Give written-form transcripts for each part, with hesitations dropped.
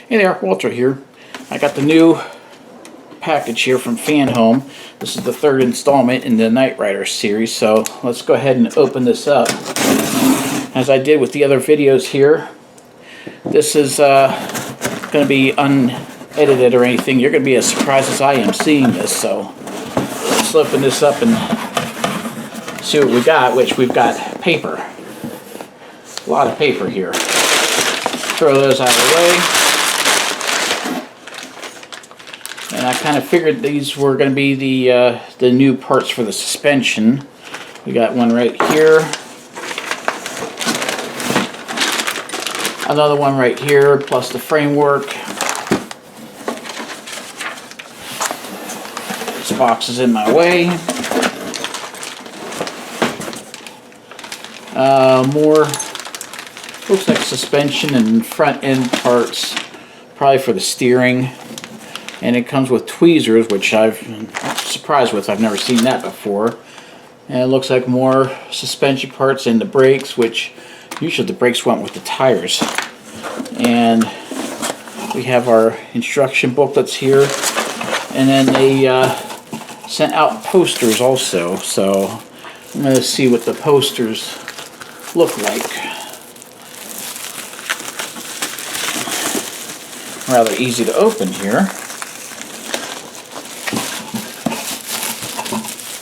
Hey there, Walter here. I got the new package here from Fanhome. This is the third installment in the Knight Rider series, so let's go ahead and open this up. As I did with the other videos here, this is going to be unedited or anything. You're going to be as surprised as I am seeing this, so let's open this up and see what we got, which we've got paper. A lot of paper here. Throw those out of the way. And I kind of figured these were going to be the new parts for the suspension. We got one right here. Another one right here, plus the framework. This box is in my way. More, looks like suspension and front end parts, probably for the steering. And it comes with tweezers, which I'm surprised with. I've never seen that before. And it looks like more suspension parts and the brakes, which usually the brakes went with the tires. And we have our instruction booklets here. And then they sent out posters also. So I'm going to see what the posters look like. Rather easy to open here.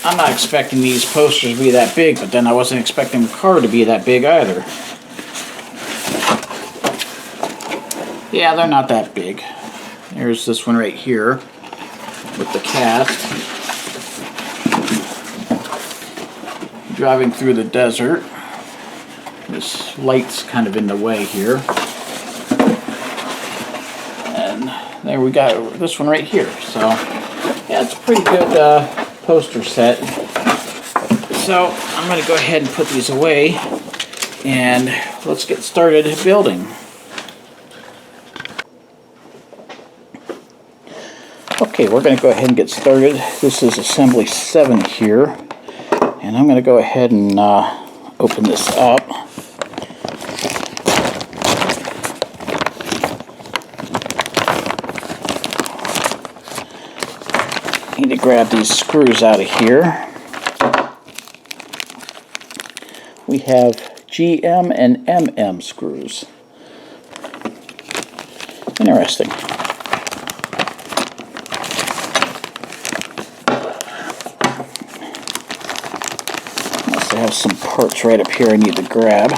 I'm not expecting these posters to be that big, but then I wasn't expecting the car to be that big either. Yeah, they're not that big. There's this one right here with the cast. Driving through the desert. This light's kind of in the way here. And there we got this one right here. So, yeah, it's a pretty good poster set. So I'm going to go ahead and put these away and let's get started building. Okay, we're going to go ahead and get started. This is assembly 7 here, and I'm going to go ahead and open this up. Need to grab these screws out of here. We have GM and MM screws. Interesting. Unless I have some parts right up here I need to grab.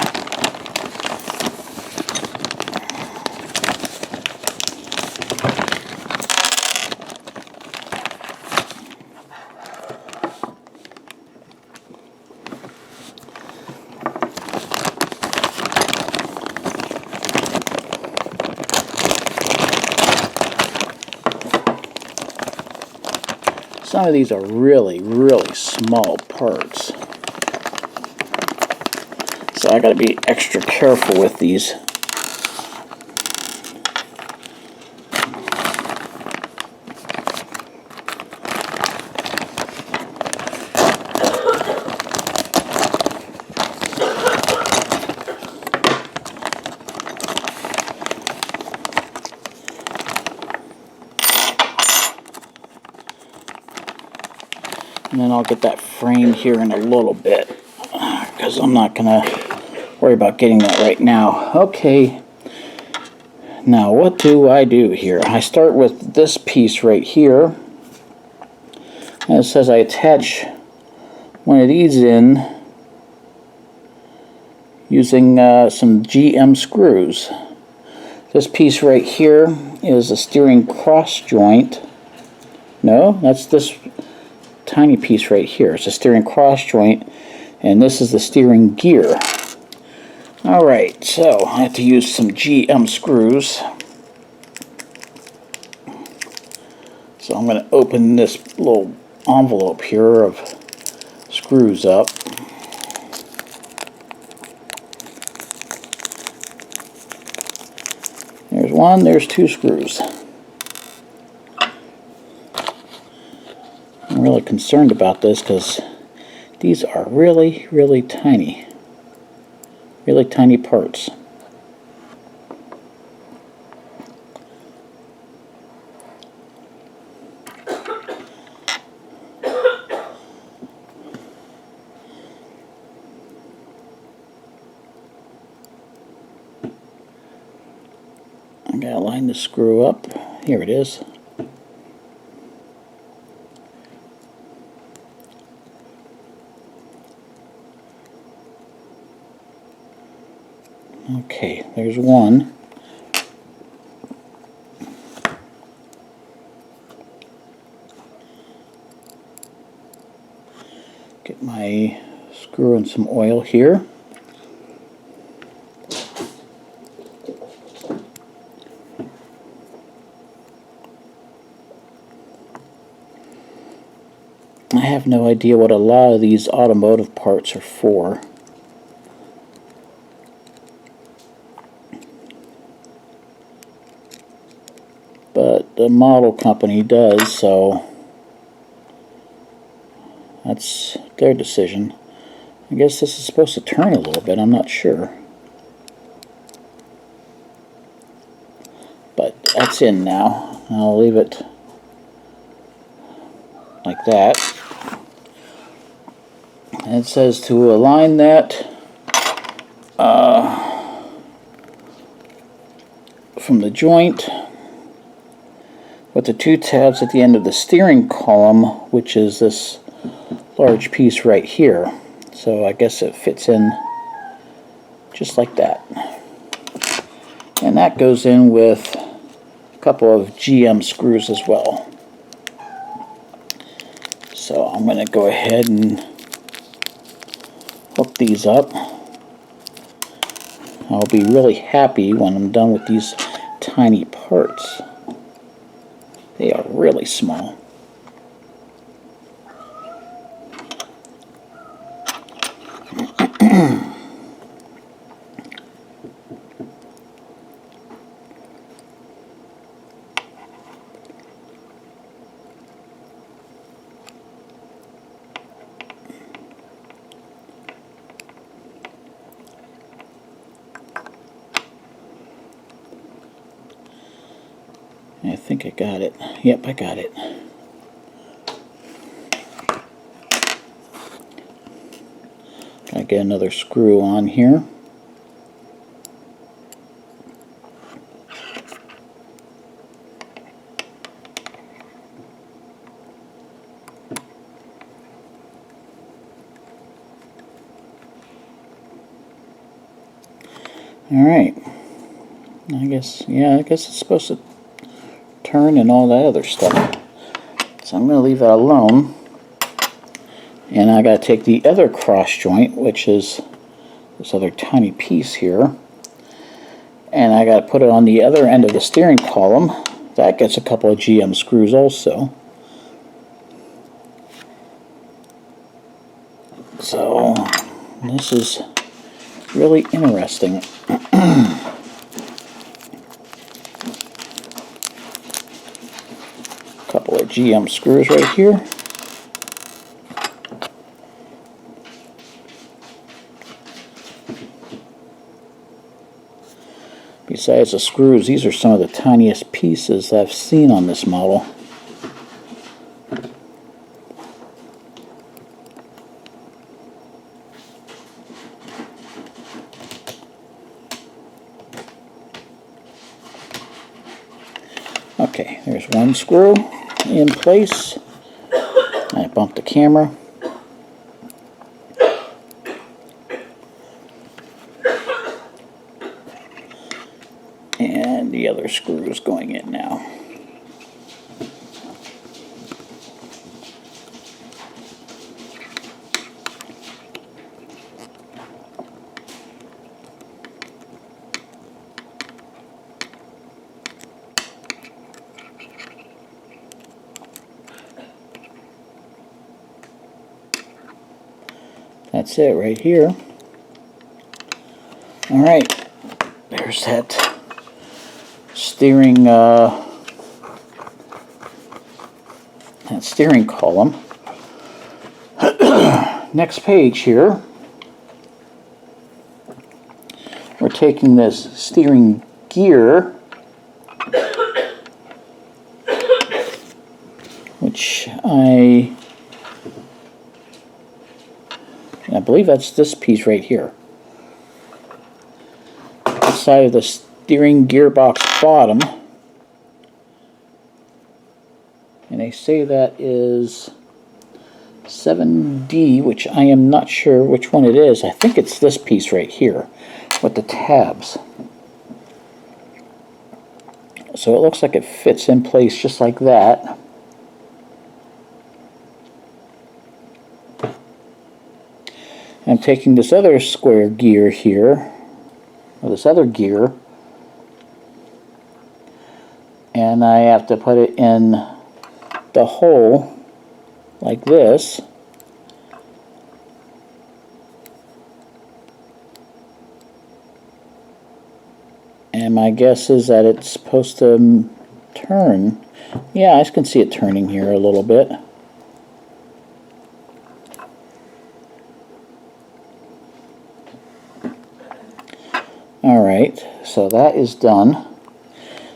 Some of these are really, really small parts. So I gotta be extra careful with these. And then I'll get that frame here in a little bit, because I'm not going to worry about getting that right now. Okay, now what do I do here? I start with this piece right here. And it says I attach one of these in using some GM screws. This piece right here is a steering cross joint. No, that's this tiny piece right here. It's a steering cross joint, and this is the steering gear. Alright, so I have to use some GM screws. So I'm going to open this little envelope here of screws up. There's one, there's 2 screws. I'm really concerned about this because these are really, really tiny. Really tiny parts. I gotta line the screw up. Here it is. Okay, there's one. Get my screw and some oil here. I have no idea what a lot of these automotive parts are for. But the model company does, so that's their decision. I guess this is supposed to turn a little bit, I'm not sure. But that's in now. I'll leave it like that. And it says to align that from the joint with the two tabs at the end of the steering column, which is this large piece right here. So I guess it fits in just like that. And that goes in with a couple of GM screws as well. So I'm going to go ahead and hook these up. I'll be really happy when I'm done with these tiny parts. They are really small. I think I got it. Yep, I got it. Gotta get another screw on here. Alright. I guess it's supposed to turn and all that other stuff. So I'm going to leave that alone. And I got to take the other cross joint, which is this other tiny piece here, and I got to put it on the other end of the steering column. That gets a couple of GM screws also. So this is really interesting. Couple of GM screws right here. Besides the screws, these are some of the tiniest pieces I've seen on this model. Okay, there's one screw in place. I bumped the camera. And the other screw is going in now. That's it right here. Alright, there's that steering column. Next page here, we're taking this steering gear, which I believe that's this piece right here. The side of the steering gearbox bottom. And they say that is 7D, which I am not sure which one it is. I think it's this piece right here with the tabs. So it looks like it fits in place just like that. I'm taking this other square gear here, or this other gear, and I have to put it in the hole like this. And my guess is that it's supposed to turn. Yeah, I can see it turning here a little bit. Alright, so that is done.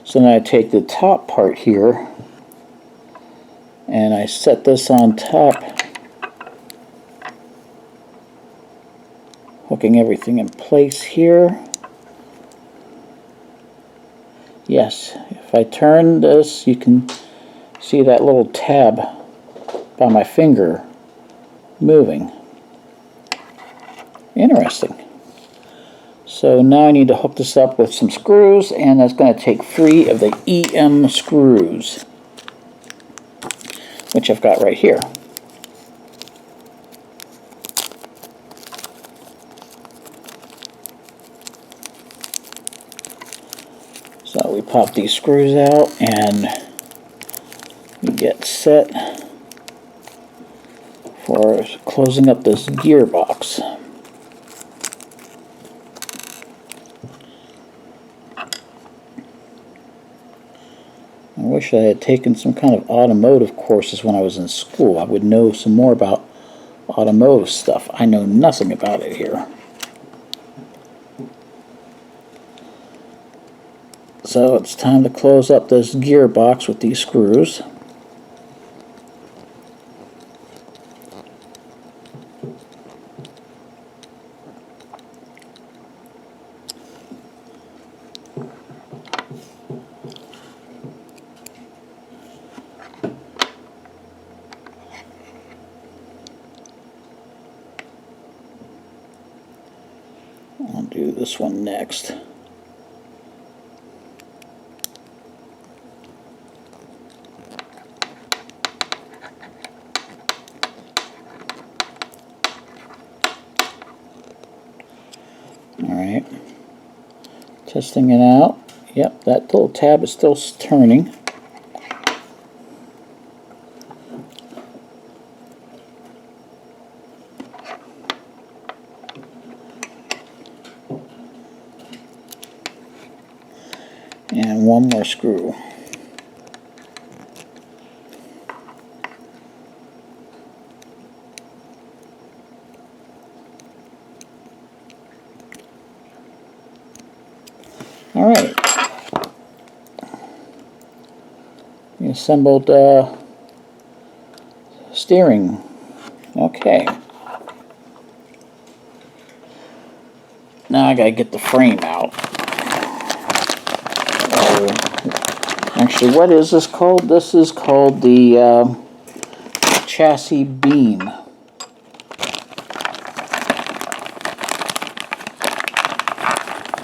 So now I take the top part here and I set this on top, hooking everything in place here. Yes, if I turn this, you can see that little tab by my finger moving. Interesting. So now I need to hook this up with some screws, and that's going to take 3 of the EM screws, which I've got right here. So we pop these screws out and we get set for closing up this gearbox. I wish I had taken some kind of automotive courses when I was in school. I would know some more about automotive stuff. I know nothing about it here. So it's time to close up this gearbox with these screws. I'll do this one next. Alright, testing it out. Yep, that little tab is still turning. And one more screw. Alright. We assembled steering. Okay. Now I gotta get the frame out. Actually, what is this called? This is called the chassis beam.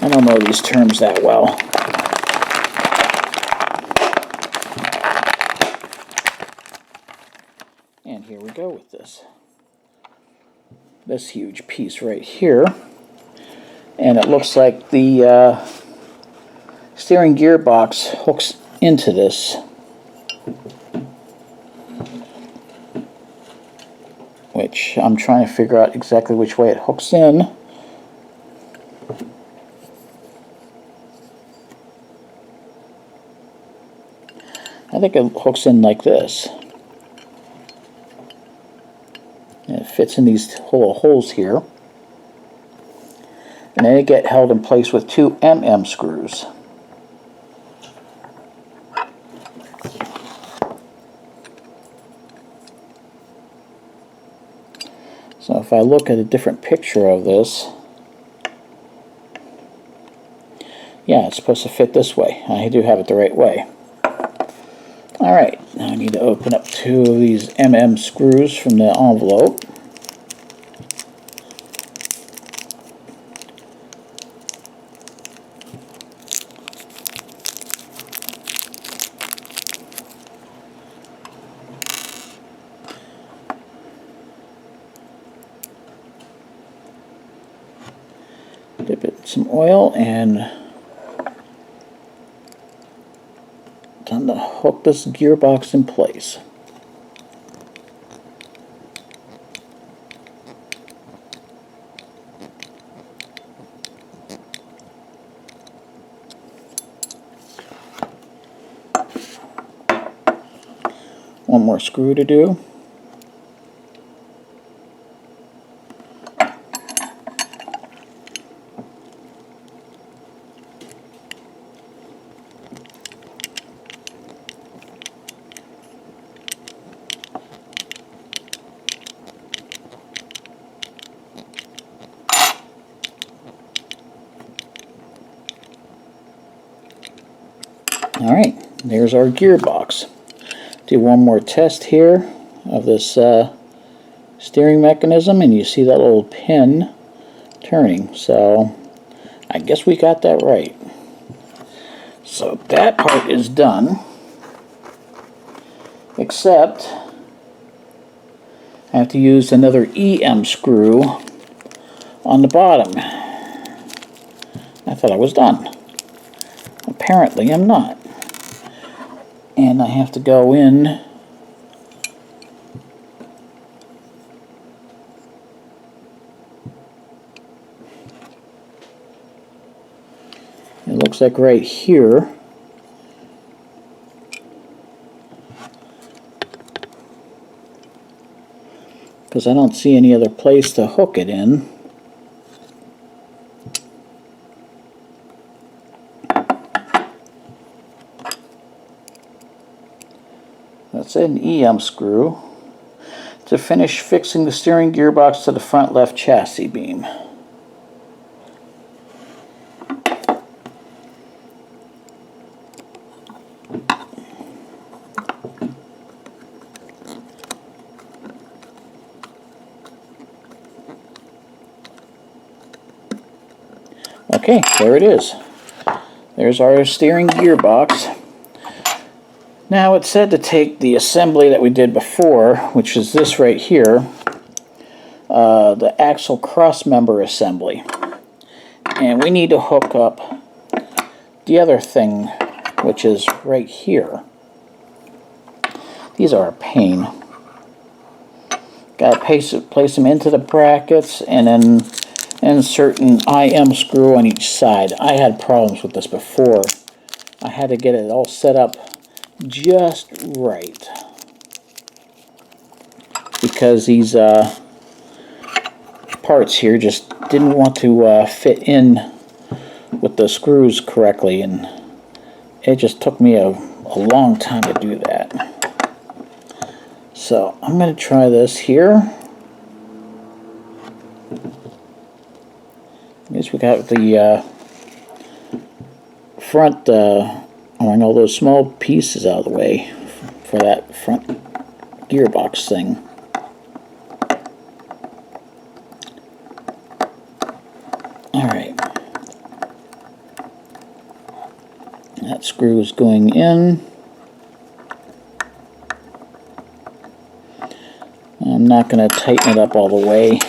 I don't know these terms that well. And here we go with this. This huge piece right here. And it looks like the steering gearbox hooks into this. Which I'm trying to figure out exactly which way it hooks in. I think it hooks in like this. And it fits in these little holes here. And then they get held in place with 2 mm screws. So if I look at a different picture of this, Yeah, it's supposed to fit this way. I do have it the right way. Alright, now I need to open up 2 of these screws from the envelope. Dip it in some oil and time to hook this gearbox in place. One more screw to do. Alright, there's our gearbox. Do one more test here of this steering mechanism, and you see that little pin turning. So I guess we got that right. So that part is done, except I have to use another EM screw on the bottom. I thought I was done. Apparently I'm not. And I have to go in it looks like right here. Because I don't see any other place to hook it in. That's an EM screw to finish fixing the steering gearbox to the front left chassis beam. Okay, there it is. There's our steering gearbox. Now it said to take the assembly that we did before, which is this right here, the axle cross member assembly. And we need to hook up the other thing, which is right here. These are a pain. Got to place them into the brackets and then insert an IM screw on each side. I had problems with this before. I had to get it all set up just right, because these parts here just didn't want to fit in with the screws correctly, and it just took me a long time to do that. So I'm going to try this here. I guess we got the front on all those small pieces out of the way for that front gearbox thing. Alright. That screw is going in. I'm not going to tighten it up all the way,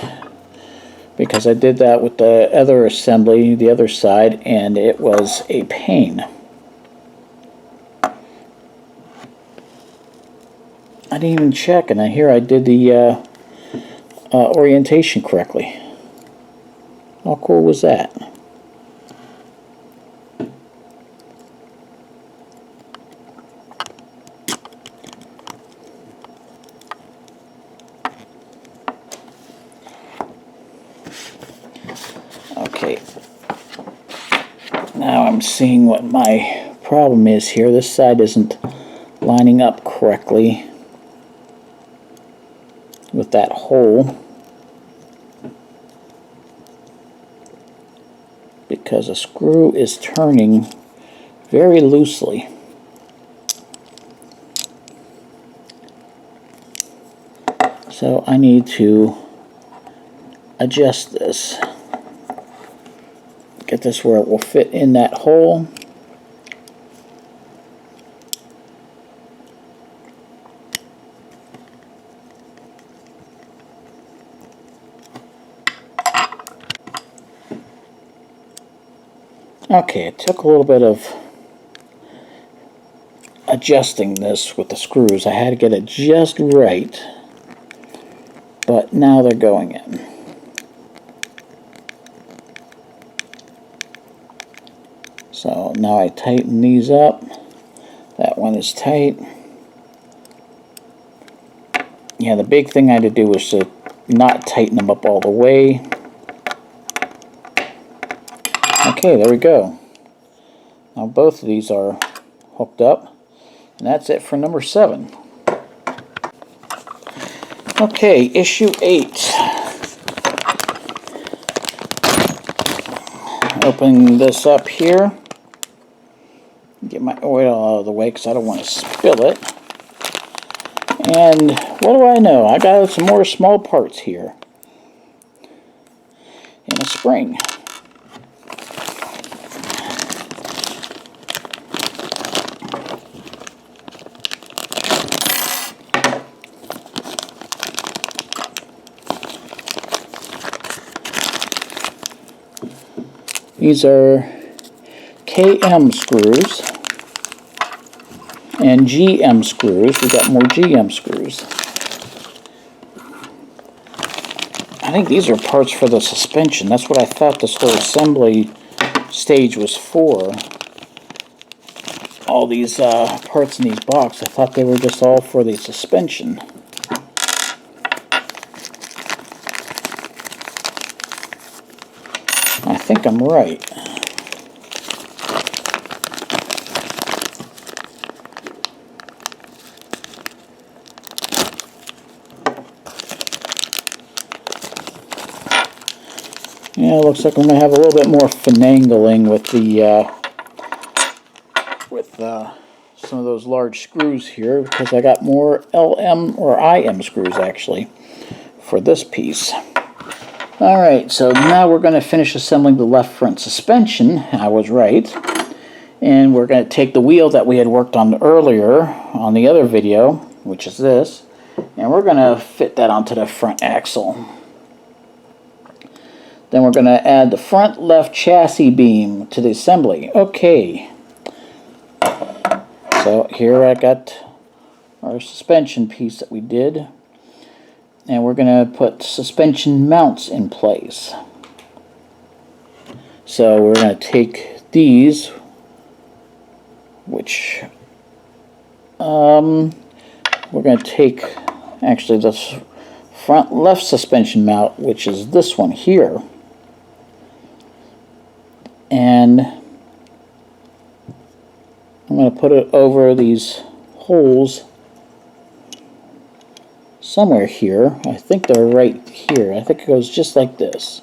because I did that with the other assembly, the other side, and it was a pain. I didn't even check, and I did the orientation correctly. How cool was that? Okay, now I'm seeing what my problem is here. This side isn't lining up correctly with that hole. because a screw is turning very loosely. So I need to adjust this. Get this where it will fit in that hole. Okay, it took a little bit of adjusting this with the screws. I had to get it just right, but now they're going in. So now I tighten these up. That one is tight. Yeah, the big thing I had to do was to not tighten them up all the way. Okay, there we go. Now both of these are hooked up. And that's it for number 7. Okay, issue 8. Opening this up here. Get my oil out of the way because I don't want to spill it. And what do I know? I got some more small parts here. And a spring. These are KM screws and GM screws. We got more GM screws. I think these are parts for the suspension. That's what I thought this whole assembly stage was for. All these parts in these boxes, I thought they were just all for the suspension. I think I'm right. Yeah, it looks like I'm going to have a little bit more finagling with the some of those large screws here, because I got more LM or IM screws actually for this piece. Alright, so now we're going to finish assembling the left front suspension. I was right. And we're going to take the wheel that we had worked on earlier on the other video, which is this, and we're going to fit that onto the front axle. Then we're going to add the front left chassis beam to the assembly. Okay. So here I got our suspension piece that we did. And we're going to put suspension mounts in place. So we're going to take these, which we're going to take actually this front left suspension mount, which is this one here. And I'm going to put it over these holes somewhere here. I think they're right here. I think it goes just like this.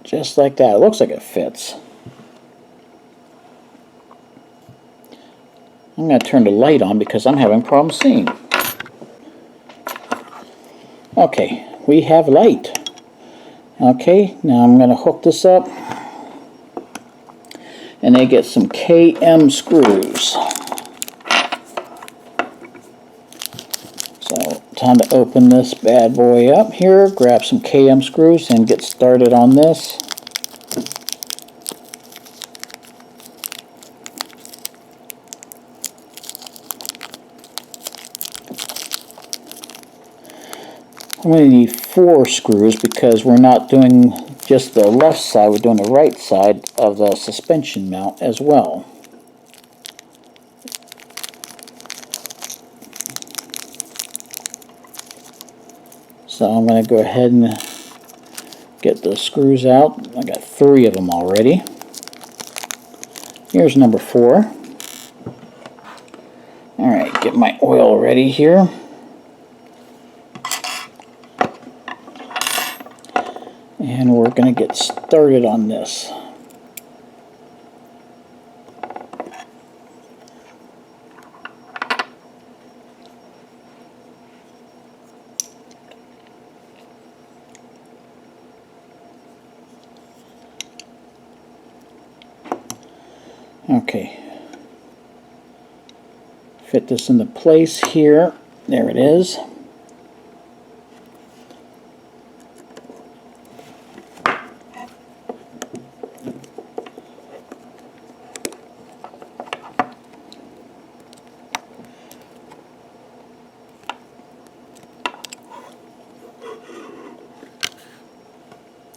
Just like that. It looks like it fits. I'm going to turn the light on because I'm having problems seeing. Okay, we have light. Okay, now I'm going to hook this up. And they get some KM screws. So, time to open this bad boy up here, grab some KM screws and get started on this. I'm going to need 4 screws because we're not doing just the left side, we're doing the right side of the suspension mount as well. So I'm going to go ahead and get the screws out. I got 3 of them already. Here's number 4. Alright, get my oil ready here. And we're going to get started on this. Okay. Fit this into place here. There it is.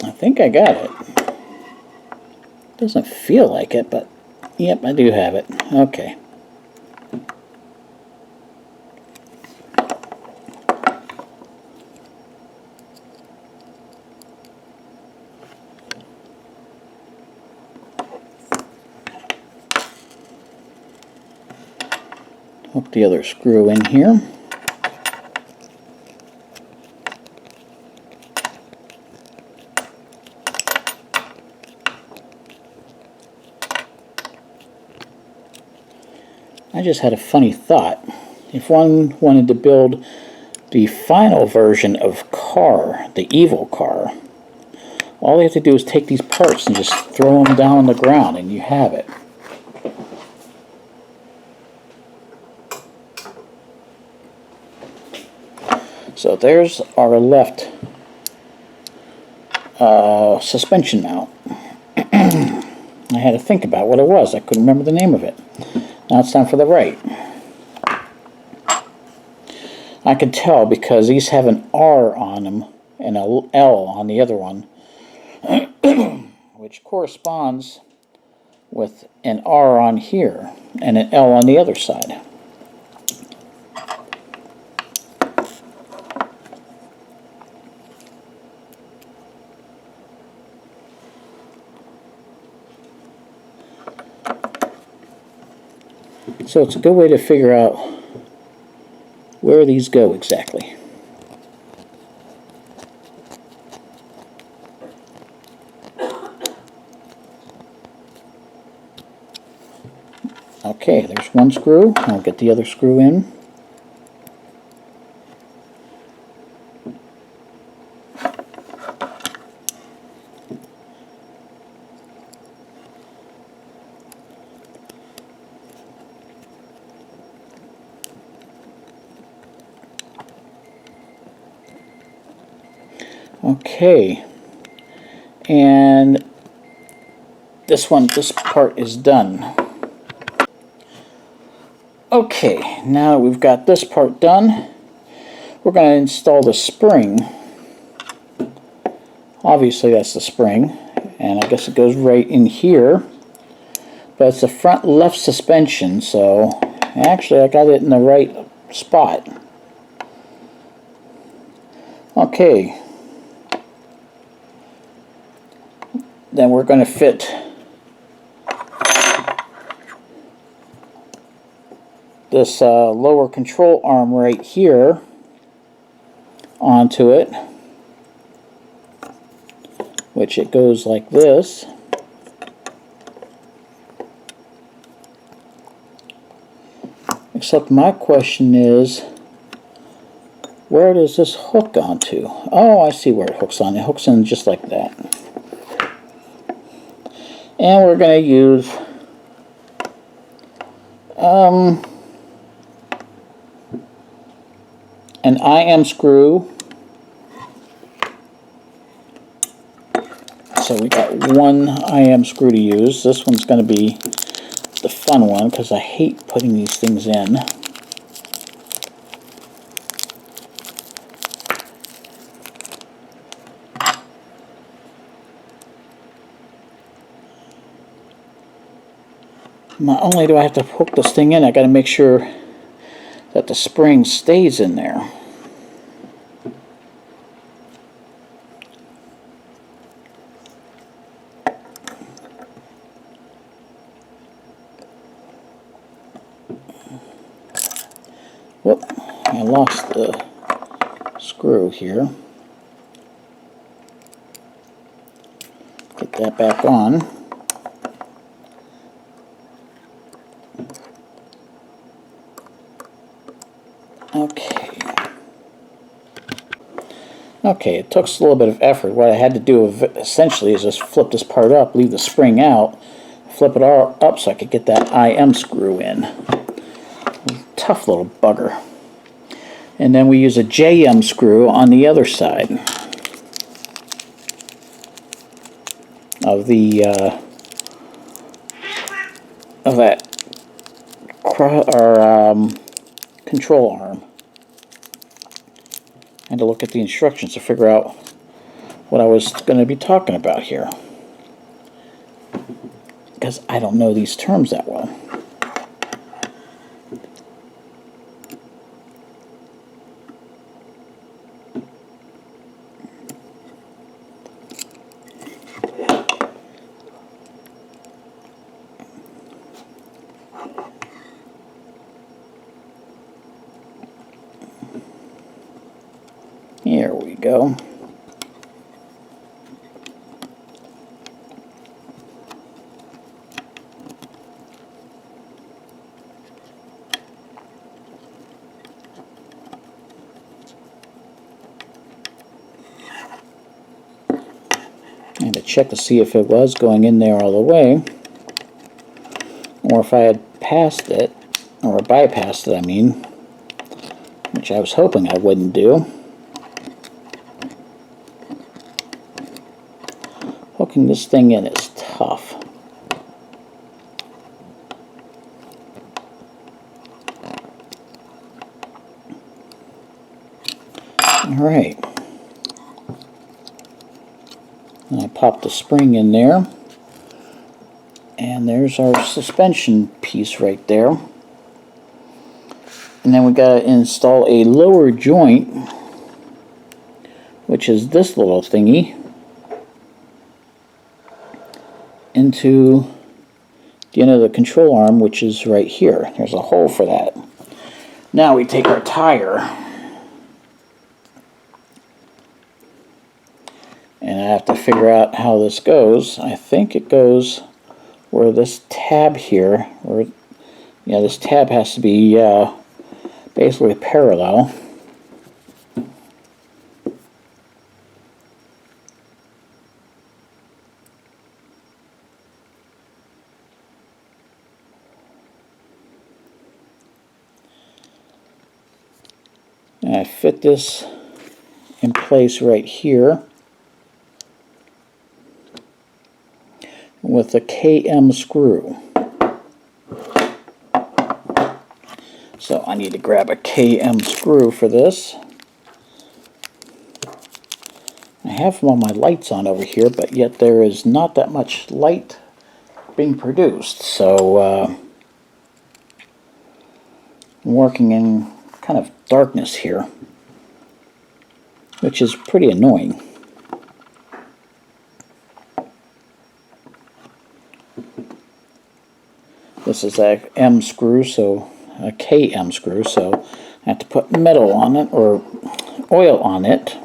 I think I got it. Doesn't feel like it, but yep, I do have it. Okay. Hook the other screw in here. I just had a funny thought. If one wanted to build the final version of car, the evil car, all you have to do is take these parts and just throw them down on the ground and you have it. So there's our left suspension mount. I had to think about what it was. I couldn't remember the name of it. Now it's time for the right. I can tell because these have an R on them and an L on the other one, which corresponds with an R on here and an L on the other side. So it's a good way to figure out where these go exactly. Okay, there's one screw. I'll get the other screw in. Okay, and this part is done. Okay, now that we've got this part done, we're going to install the spring. Obviously that's the spring, and I guess it goes right in here, but it's the front left suspension, so actually I got it in the right spot. Okay. Then we're going to fit this lower control arm right here onto it, which it goes like this. Except my question is, where does this hook onto? Oh, I see where it hooks on. It hooks in just like that. And we're going to use an IM screw. So we got one IM screw to use. This one's going to be the fun one because I hate putting these things in. Not only do I have to hook this thing in, I got to make sure that the spring stays in there. Whoop, I lost the screw here. Put that back on. Okay. Okay, it took a little bit of effort. What I had to do essentially is just flip this part up, leave the spring out, flip it all up so I could get that IM screw in. Tough little bugger. And then we use a JM screw on the other side of the of that control arm. And to look at the instructions to figure out what I was going to be talking about here, because I don't know these terms that well. Here we go. And to check to see if it was going in there all the way, or if I had passed it, or bypassed it, I mean, which I was hoping I wouldn't do. Hooking this thing in is tough. Alright. And I pop the spring in there. And there's our suspension piece right there. And then we got to install a lower joint, which is this little thingy, into the end of the control arm, which is right here. There's a hole for that. Now we take our tire, and I have to figure out how this goes. I think it goes where this tab here, or yeah, this tab has to be basically parallel. And I fit this in place right here with a KM screw. So I need to grab a KM screw for this. I have all my lights on over here, but yet there is not that much light being produced. So I'm working in kind of darkness here, which is pretty annoying. This is a M screw, so a KM screw, so I have to put metal on it, or oil on it,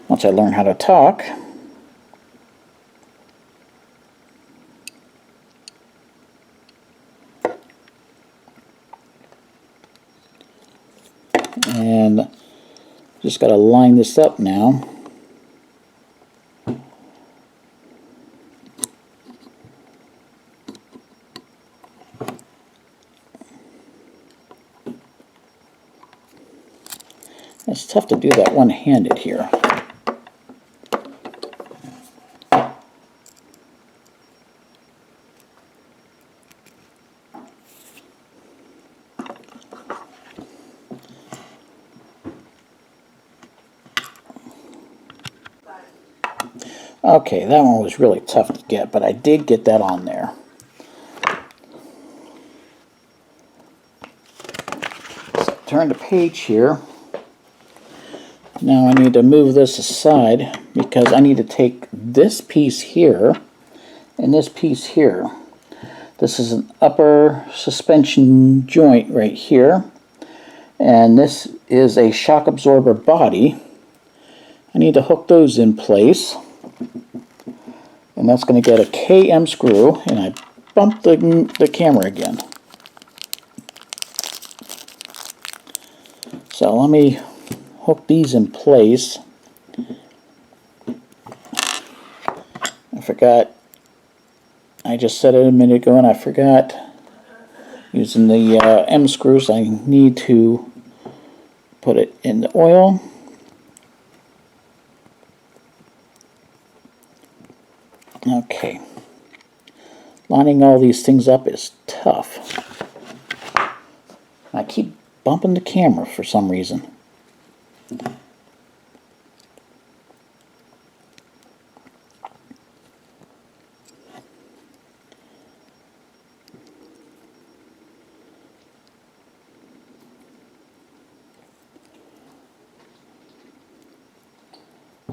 once I learn how to talk. And just got to line this up now. It's tough to do that one-handed here. Okay, that one was really tough to get, but I did get that on there. So turn the page here. Now I need to move this aside because I need to take this piece here and this piece here. This is an upper suspension joint right here, and this is a shock absorber body. I need to hook those in place. And that's going to get a KM screw, and I bumped the camera again. So let me hook these in place. I forgot, I just said it a minute ago and I forgot, using the M screws, I need to put it in the oil. Okay. Lining all these things up is tough. I keep bumping the camera for some reason.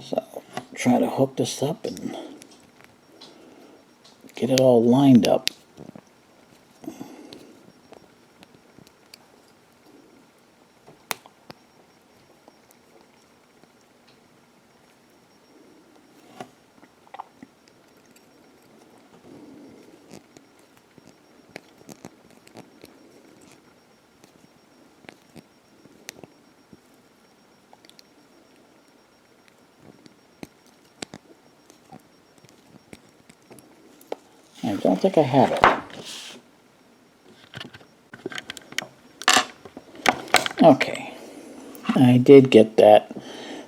So, try to hook this up and get it all lined up. I don't think I have it. Okay, I did get that.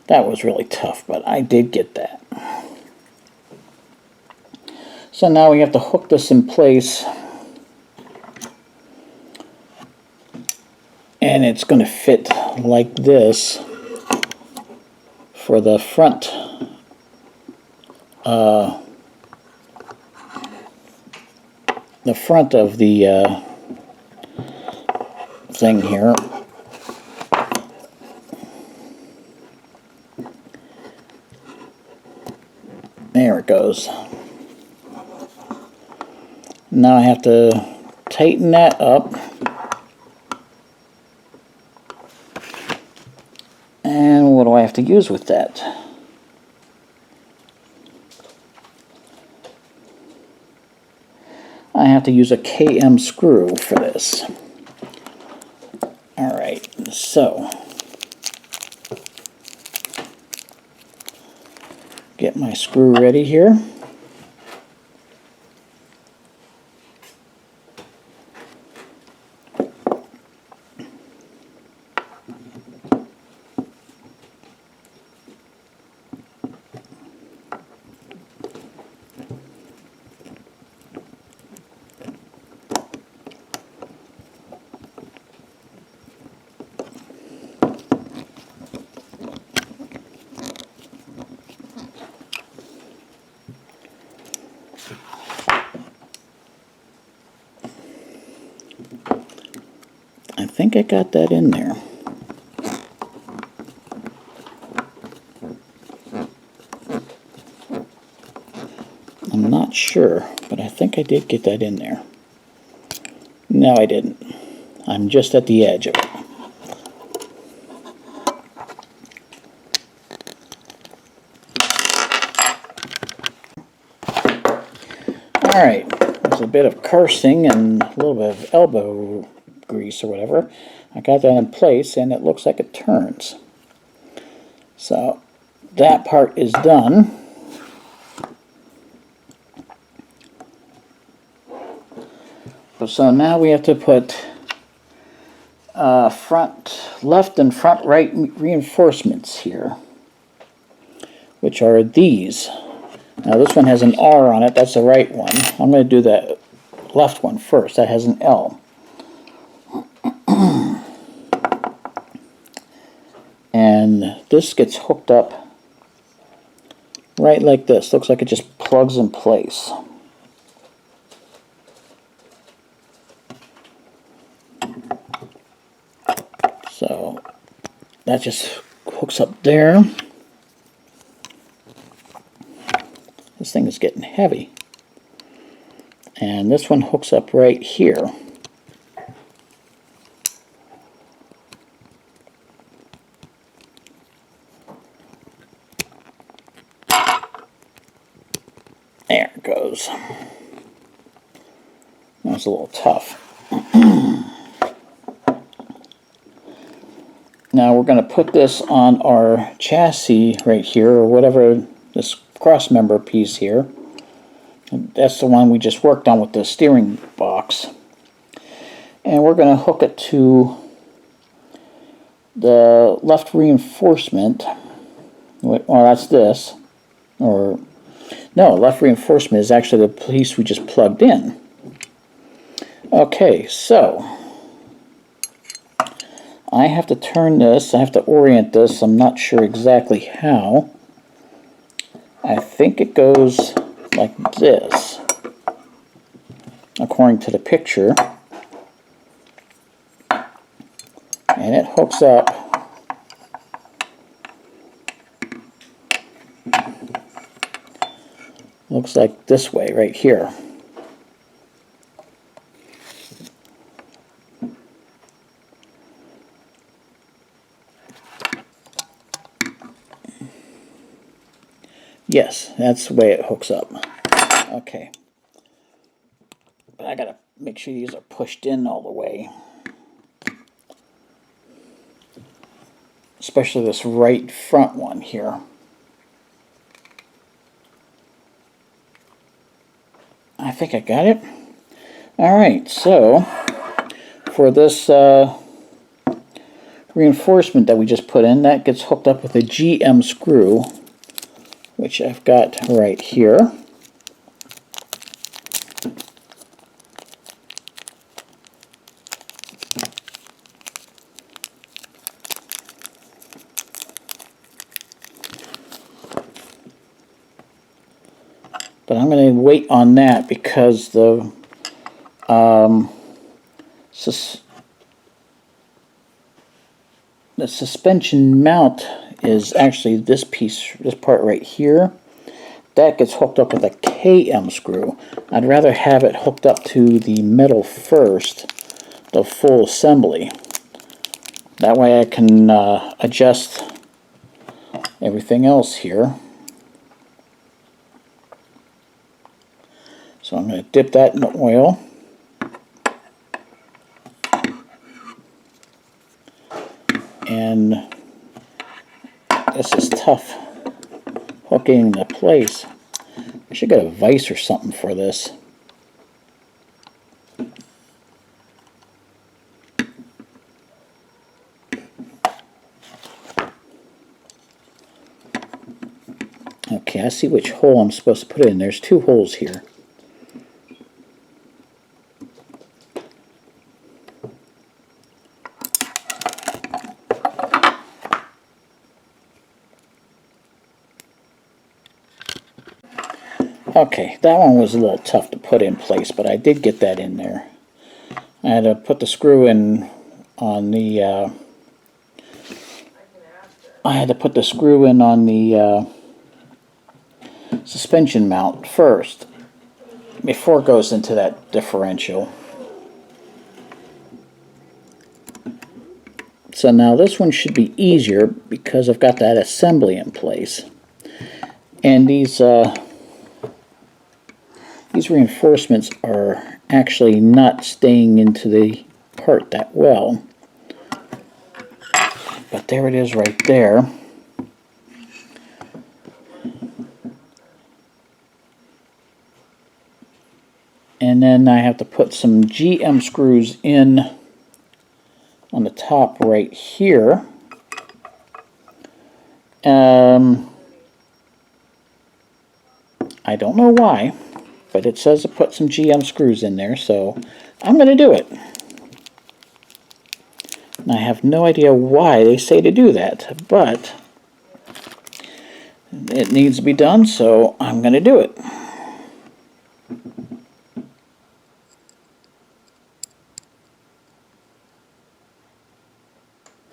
That was really tough, but I did get that. So now we have to hook this in place, and it's going to fit like this for the front of the thing here. There it goes. Now I have to tighten that up. And what do I have to use with that? I have to use a KM screw for this. Alright, so get my screw ready here. I think I got that in there. I'm not sure, but I think I did get that in there. No, I didn't. I'm just at the edge of it. Alright, there's a bit of cursing and a little bit of elbow grease or whatever. I got that in place and it looks like it turns. So that part is done. So now we have to put front left and front right reinforcements here, which are these. Now this one has an R on it, that's the right one. I'm going to do the left one first, that has an L. And this gets hooked up right like this. Looks like it just plugs in place. So that just hooks up there. This thing is getting heavy. And this one hooks up right here. There. There it goes. That was a little tough. Now we're going to put this on our chassis right here, or whatever, this cross member piece here. That's the one we just worked on with the steering box. And we're going to hook it to the left reinforcement. Well, that's this. Or, no, left reinforcement is actually the piece we just plugged in. Okay, so I have to turn this, I have to orient this, I'm not sure exactly how. I think it goes like this, according to the picture. And it hooks up looks like this way right here. Yes, that's the way it hooks up. Okay. But I gotta make sure these are pushed in all the way. Especially this right front one here. I think I got it. Alright, so for this reinforcement that we just put in, that gets hooked up with a GM screw, which I've got right here. But I'm going to wait on that because the suspension mount is actually this piece, this part right here. That gets hooked up with a KM screw. I'd rather have it hooked up to the metal first, the full assembly. That way I can adjust everything else here. So I'm going to dip that in the oil. And this is tough hooking into place. I should get a vise or something for this. Okay, I see which hole I'm supposed to put it in. There's two holes here. Okay, that one was a little tough to put in place, but I did get that in there. I had to put the screw in on the suspension mount first before it goes into that differential. So now this one should be easier because I've got that assembly in place. And these reinforcements are actually not staying into the part that well. But there it is right there. And then I have to put some GM screws in on the top right here. I don't know why, but it says to put some GM screws in there, so I'm going to do it. And I have no idea why they say to do that, but it needs to be done, so I'm going to do it.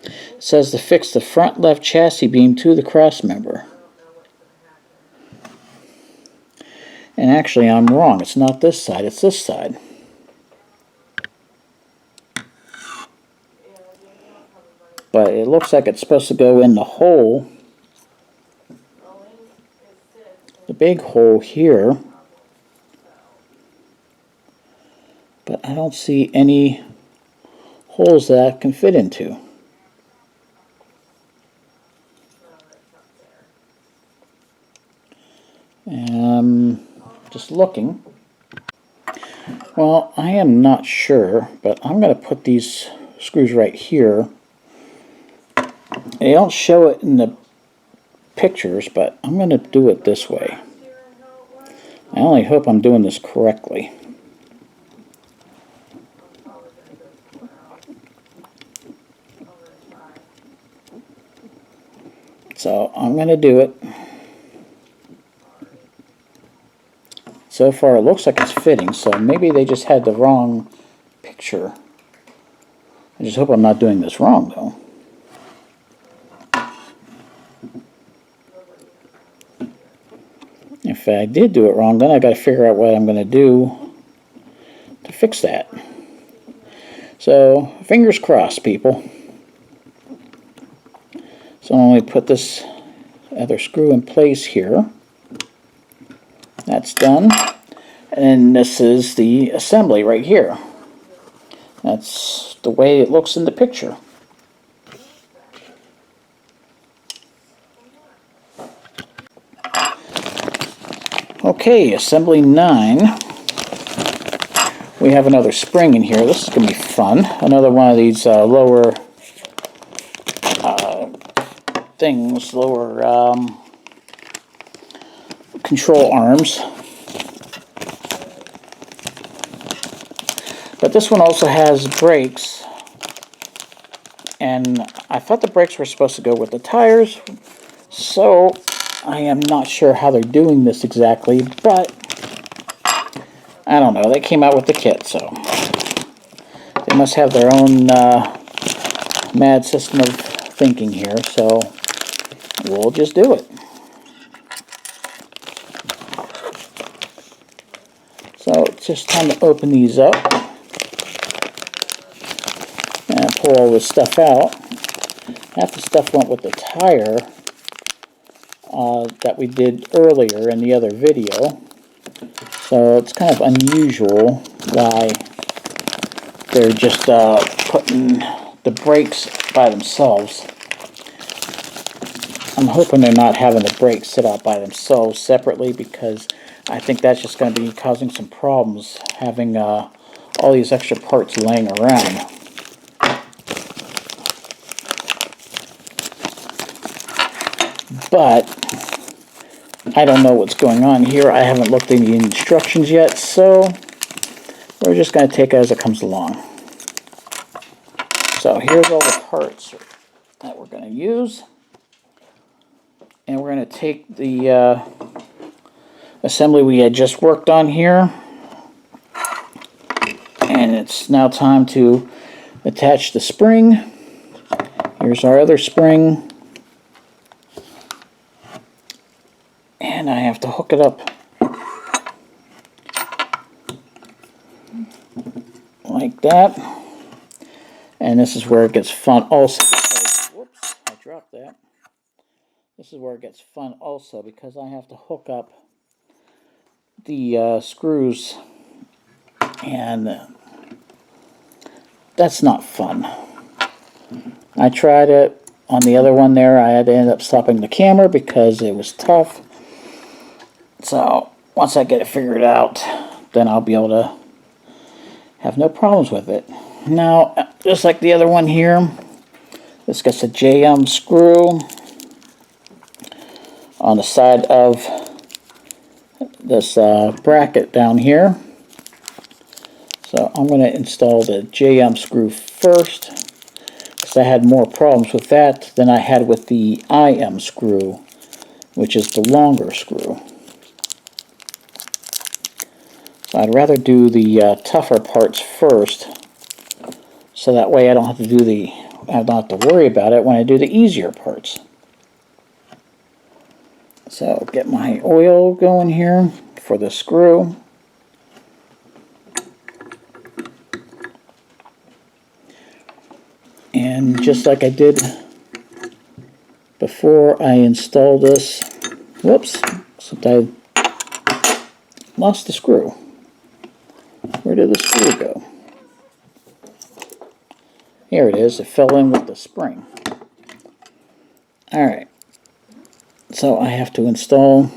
It says to fix the front left chassis beam to the cross member. And actually I'm wrong, it's not this side, it's this side. But it looks like it's supposed to go in the hole, the big hole here, don't see any holes that I can fit into. Just looking. Well, I am not sure, but I'm going to put these screws right here. They don't show it in the pictures, but I'm going to do it this way. I only hope I'm doing this correctly. So I'm going to do it. So far it looks like it's fitting, so maybe they just had the wrong picture. I just hope I'm not doing this wrong though. If I did do it wrong, then I got to figure out what I'm going to do to fix that. So fingers crossed, people. So I'm going to put this other screw in place here. That's done. And this is the assembly right here. That's the way it looks in the picture. Okay, assembly 9. We have another spring in here. This is going to be fun. Another one of these lower things, lower control arms. But this one also has brakes, and I thought the brakes were supposed to go with the tires, so I am not sure how they're doing this exactly, but I don't know. They came out with the kit, so they must have their own mad system of thinking here, so we'll just do it. So it's just time to open these up and pull all this stuff out. Half the stuff went with the tire that we did earlier in the other video. So it's kind of unusual why they're just putting the brakes by themselves. I'm hoping they're not having the brakes sit out by themselves separately, because I think that's just going to be causing some problems, having all these extra parts laying around. But I don't know what's going on here. I haven't looked at the instructions yet, so we're just going to take it as it comes along. So here's all the parts that we're going to use. And we're going to take the assembly we had just worked on here. And it's now time to attach the spring. Here's our other spring. And I have to hook it up like that. And this is where it gets fun also. Because, whoops, I dropped that. This is where it gets fun also, because I have to hook up the screws, and that's not fun. I tried it on the other one there. I had to end up stopping the camera because it was tough. So once I get it figured out, then I'll be able to have no problems with it. Now, just like the other one here, this gets a JM screw on the side of this bracket down here. So I'm going to install the JM screw first, because I had more problems with that than I had with the IM screw, which is the longer screw. So I'd rather do the tougher parts first, so that way I don't have to worry about it when I do the easier parts. So get my oil going here for the screw. And just like I did before I installed this, whoops, except I lost the screw. Where did the screw go? Here it is. It fell in with the spring. Alright. So I have to install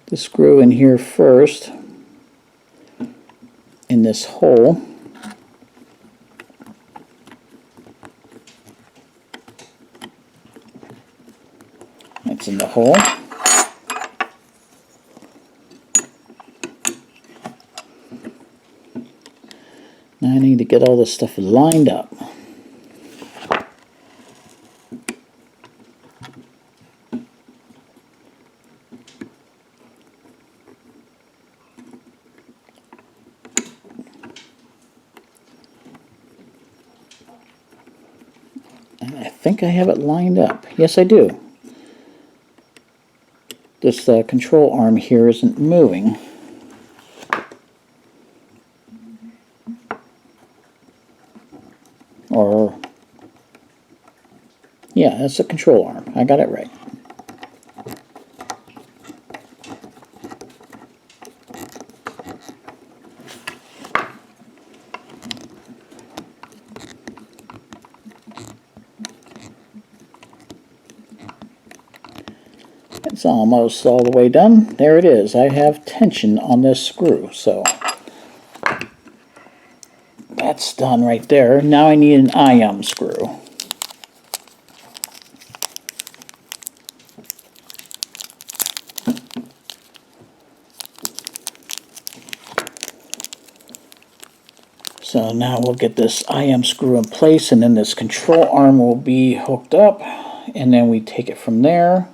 the screw in here first, in this hole. It's in the hole. Now I need to get all this stuff lined up. And I think I have it lined up. Yes, I do. This control arm here isn't moving. Or, yeah, that's the control arm. I got it right. It's almost all the way done. There it is. I have tension on this screw, so that's done right there. Now I need an IM screw. So now we'll get this IM screw in place, and then this control arm will be hooked up, and then we take it from there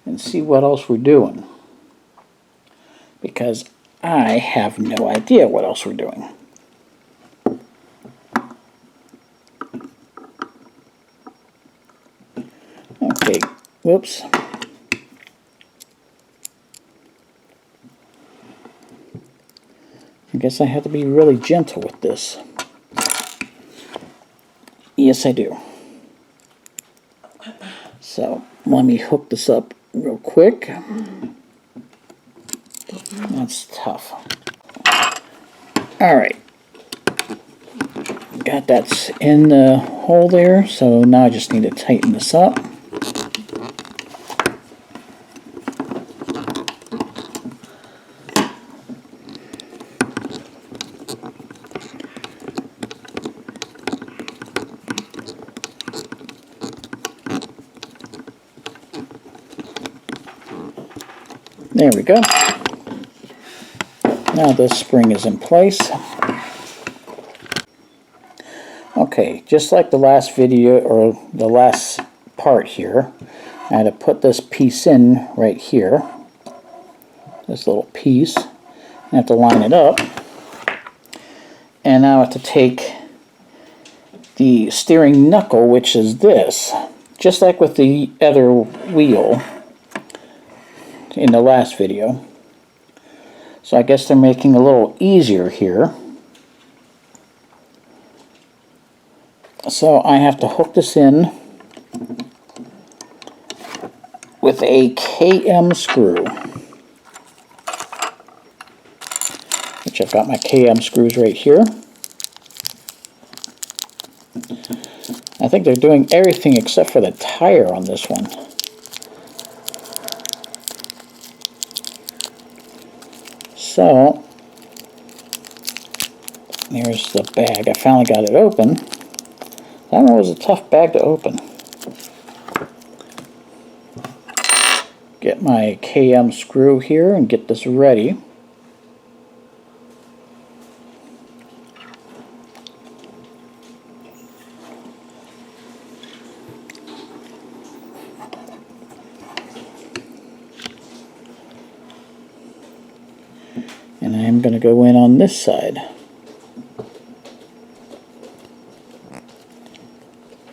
and see what else we're doing, because I have no idea what else we're doing. Okay, whoops. I guess I have to be really gentle with this. Yes, I do. So let me hook this up real quick. That's tough. Alright. Got that in the hole there, so now I just need to tighten this up. There we go. Now this spring is in place. Okay, just like the last video, or the last part here, I had to put this piece in right here. This little piece. I have to line it up. And now I have to take the steering knuckle, which is this. Just like with the other wheel in the last video. So I guess they're making it a little easier here. So I have to hook this in with a KM screw, which I've got my KM screws right here. I think they're doing everything except for the tire on this one. So, there's the bag. I finally got it open. That one was a tough bag to open. Get my KM screw here and get this ready. And I'm going to go in on this side.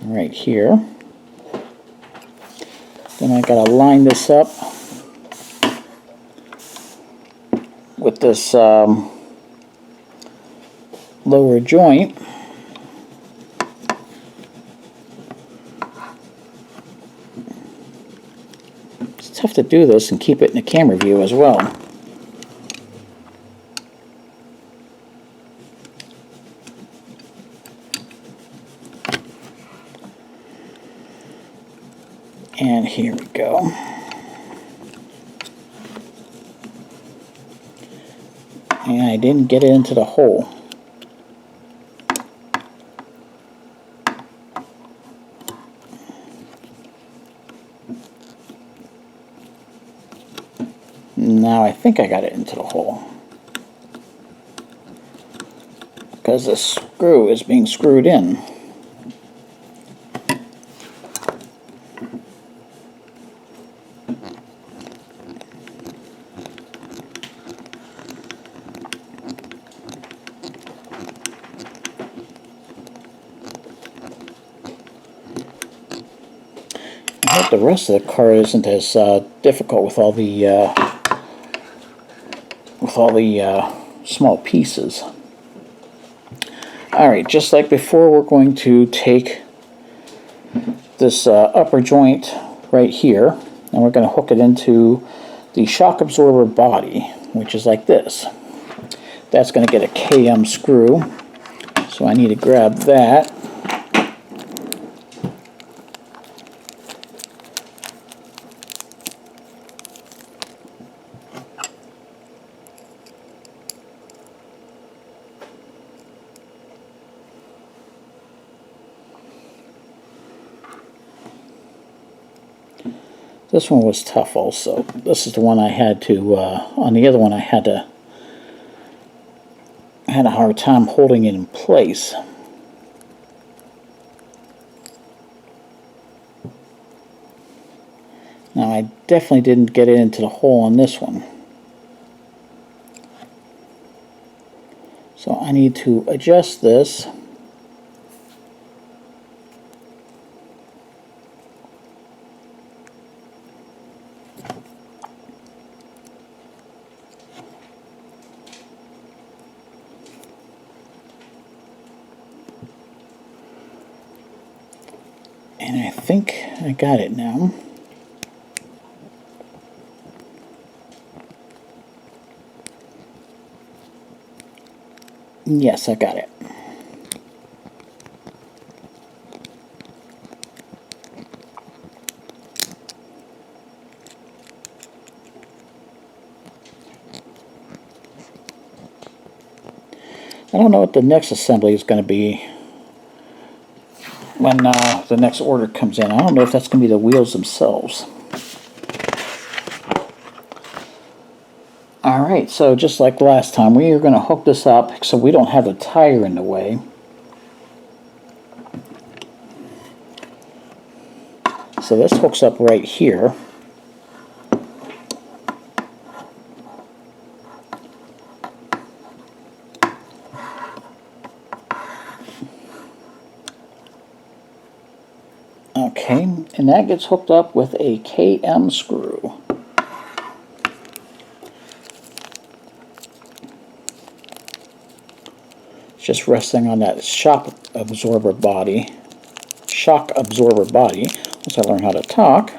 Right here. Then I got to line this up with this lower joint. It's tough to do this and keep it in the camera view as well. And here we go. And I didn't get it into the hole. Now I think I got it into the hole, because the screw is being screwed in. I hope the rest of the car isn't as difficult with all the small pieces. Alright, just like before, we're going to take this upper joint right here, and we're going to hook it into the shock absorber body, which is like this. That's going to get a KM screw, so I need to grab that. This one was tough also. This is the one I had to, on the other one I had a hard time holding it in place. Now I definitely didn't get it into the hole on this one. So I need to adjust this. And I think I got it now. Yes, I got it. I don't know what the next assembly is going to be when the next order comes in. I don't know if that's going to be the wheels themselves. Alright, so just like last time, we are going to hook this up so we don't have the tire in the way. So this hooks up right here. Okay, and that gets hooked up with a KM screw. It's just resting on that shock absorber body. Once I learn how to talk.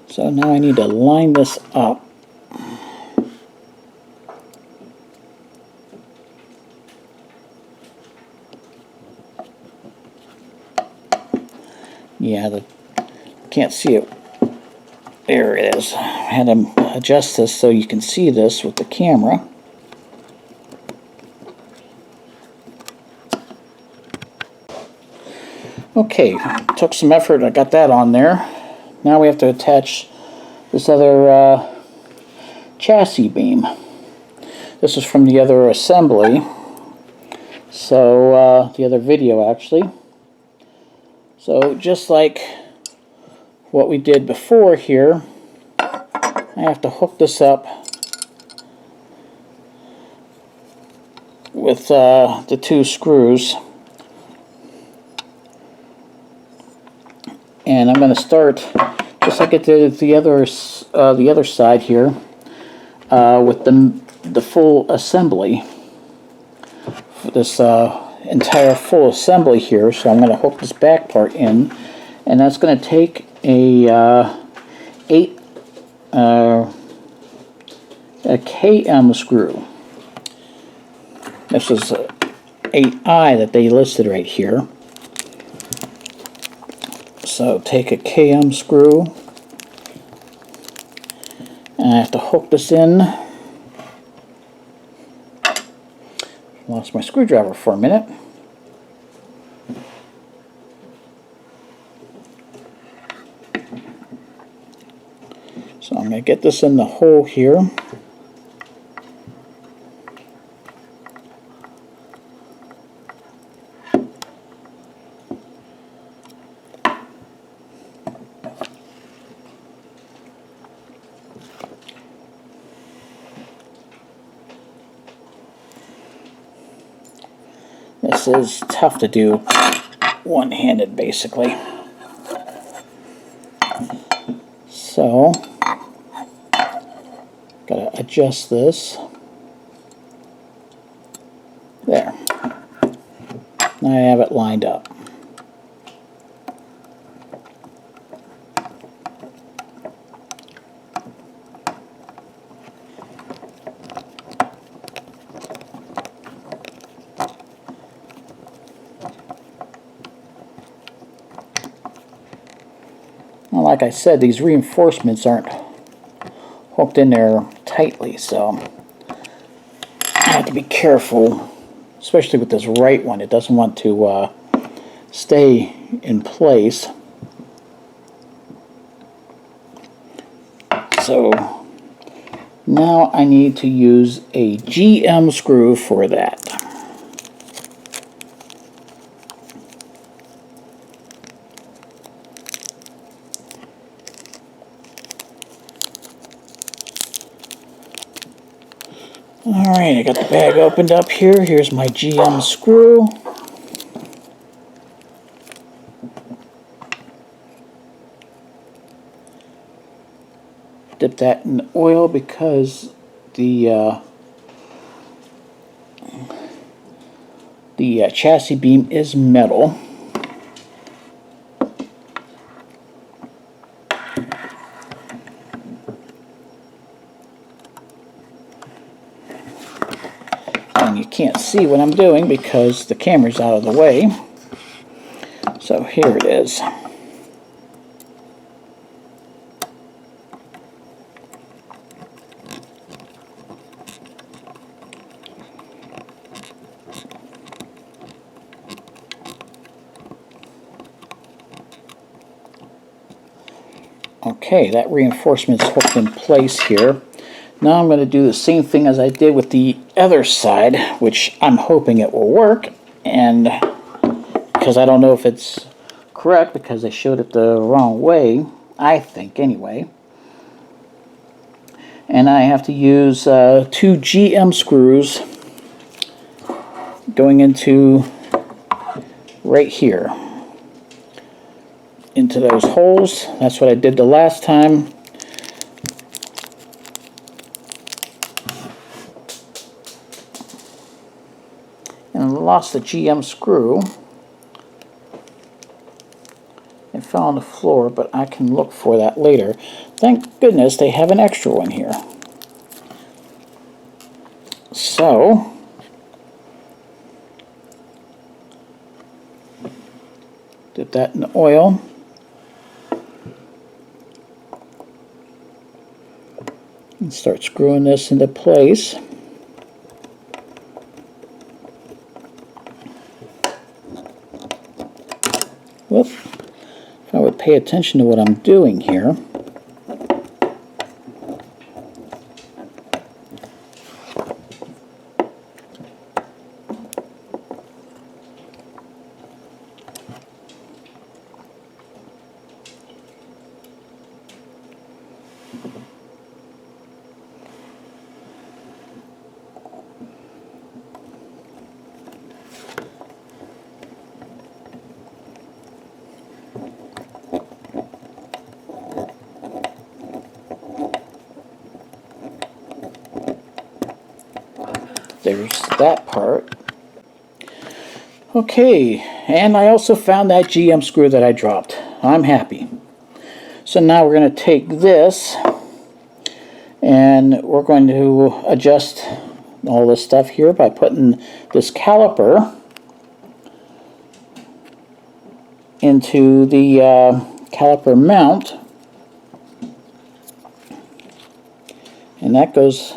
So now I need to line this up. Yeah, can't see it. There it is. I had to adjust this so you can see this with the camera. Okay, took some effort. I got that on there. Now we have to attach this other chassis beam. This is from the other assembly. So, the other video actually. So just like what we did before here, I have to hook this up with the two screws. And I'm going to start just like I did the other side here with the full assembly. For this entire full assembly here, so I'm going to hook this back part in, and that's going to take a KM screw. This is a 8I that they listed right here. So take a KM screw, and I have to hook this in. Lost my screwdriver for a minute. So I'm going to get this in the hole here. This is tough to do one-handed, basically. So, gotta adjust this. There. Now I have it lined up. Well, like I said, these reinforcements aren't hooked in there tightly, so I have to be careful, especially with this right one. It doesn't want to stay in place. So now I need to use a GM screw for that. Alright, I got the bag opened up here. Here's my GM screw. Dip that in oil because the chassis beam is metal. And you can't see what I'm doing because the camera's out of the way. So here it is. Okay, that reinforcement's hooked in place here. Now I'm going to do the same thing as I did with the other side, which I'm hoping it will work, and because I don't know if it's correct because I showed it the wrong way, I think anyway. And I have to use 2 GM screws going into right here, into those holes. That's what I did the last time. And I lost the GM screw. It fell on the floor, but I can look for that later. Thank goodness they have an extra one here. So, dip that in the oil. And start screwing this into place. Whoop. If I would pay attention to what I'm doing here. There's that part. Okay, and I also found that GM screw that I dropped. I'm happy. So now we're going to take this and we're going to adjust all this stuff here by putting this caliper into the caliper mount, and that goes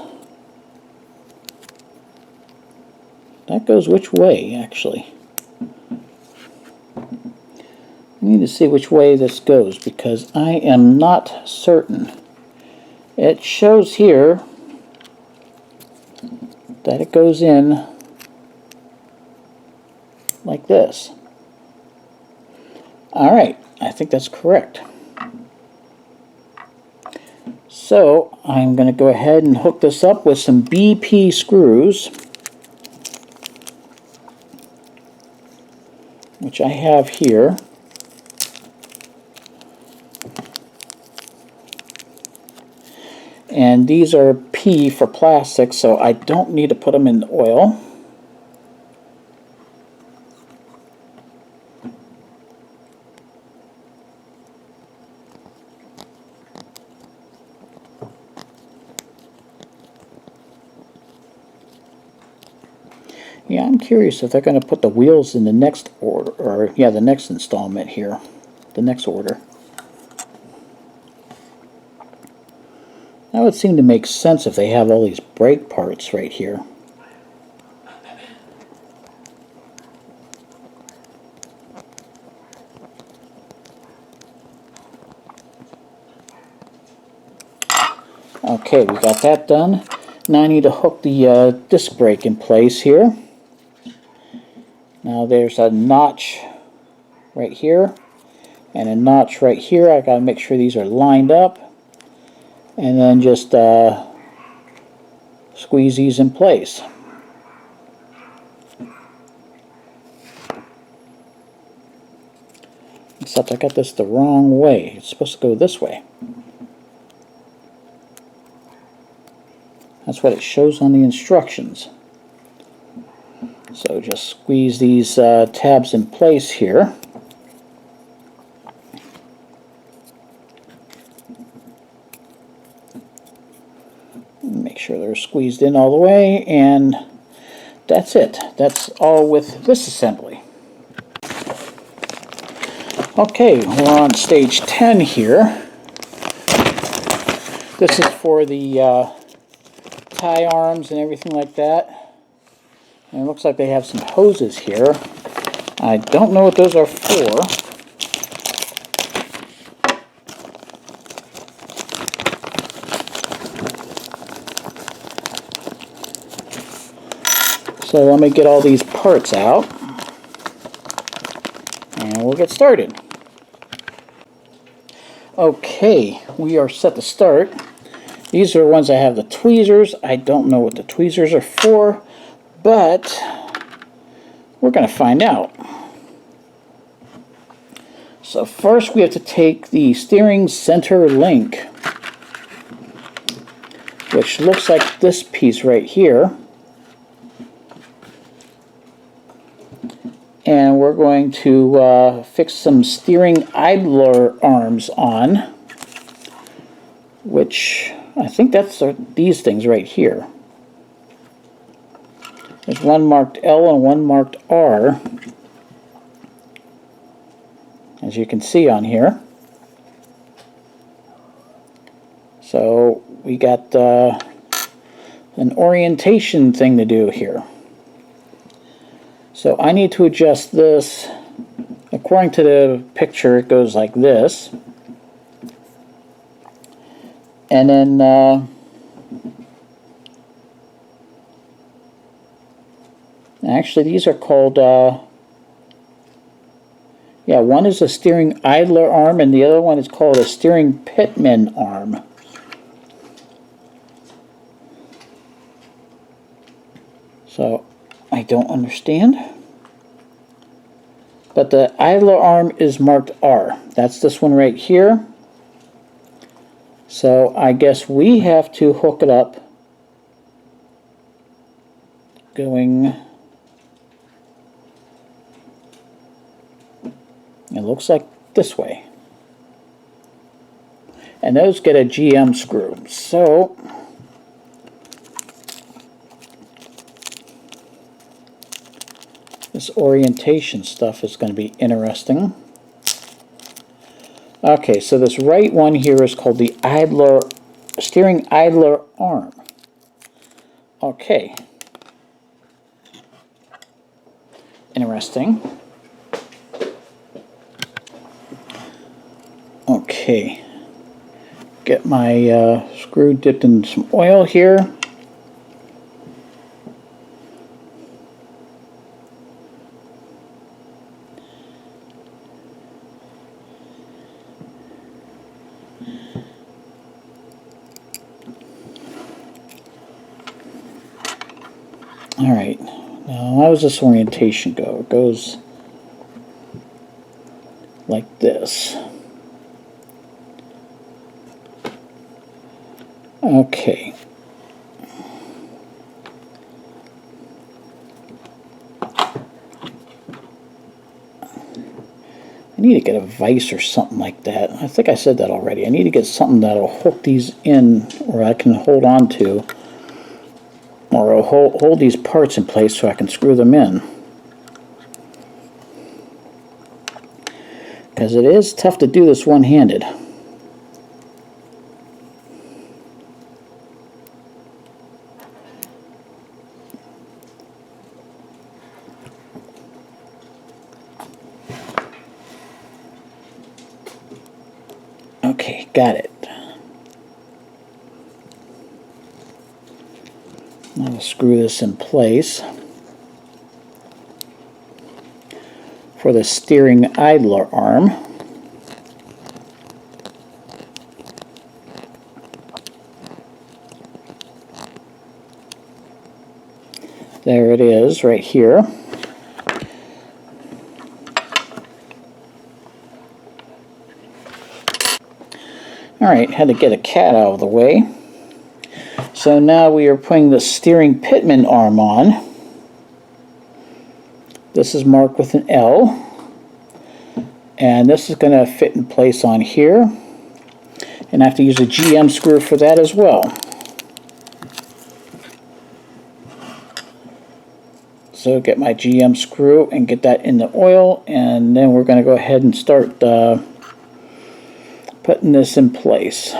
which way actually? I need to see which way this goes because I am not certain. It shows here that it goes in like this. Alright, I think that's correct. So I'm going to go ahead and hook this up with some BP screws, which I have here. And these are P for plastic, so I don't need to put them in oil. Yeah, I'm curious if they're going to put the wheels in the next order, or yeah, the next installment here, the next order. That would seem to make sense if they have all these brake parts right here. Okay, we got that done. Now I need to hook the disc brake in place here. Now there's a notch right here and a notch right here. I gotta make sure these are lined up, and then just squeeze these in place. Except I got this the wrong way. It's supposed to go this way. That's what it shows on the instructions. So just squeeze these tabs in place here. Make sure they're squeezed in all the way, and that's it. That's all with this assembly. Okay, we're on stage 10 here. This is for the tie arms and everything like that. And it looks like they have some hoses here. I don't know what those are for. So let me get all these parts out and we'll get started. Okay, we are set to start. These are the ones that have the tweezers. I don't know what the tweezers are for, but we're going to find out. So first we have to take the steering center link, which looks like this piece right here. And we're going to fix some steering idler arms on, which I think that's these things right here. There's one marked L and one marked R, as you can see on here. So we got an orientation thing to do here. So I need to adjust this. According to the picture, it goes like this. And then actually these are called yeah, one is a steering idler arm and the other one is called a steering pitman arm. So I don't understand. But the idler arm is marked R. That's this one right here. So I guess we have to hook it up going It looks like this way. And those get a GM screw. So this orientation stuff is going to be interesting. Okay, so this right one here is called the steering idler arm. Okay. Interesting. Okay. Get my screw dipped in some oil here. All right, now how does this orientation go? It goes like this. Okay. I need to get a vise or something like that. I think I said that already. I need to get something that'll hook these in, or I can hold on to, or I'll hold these parts in place so I can screw them in. Because it is tough to do this one-handed. Okay, got it. I'll screw this in place for the steering idler arm. There it is, right here. Alright, had to get a cat out of the way. So now we are putting the steering pitman arm on. This is marked with an L. And this is going to fit in place on here. And I have to use a GM screw for that as well. So get my GM screw and get that in the oil, and then we're going to go ahead and start putting this in place.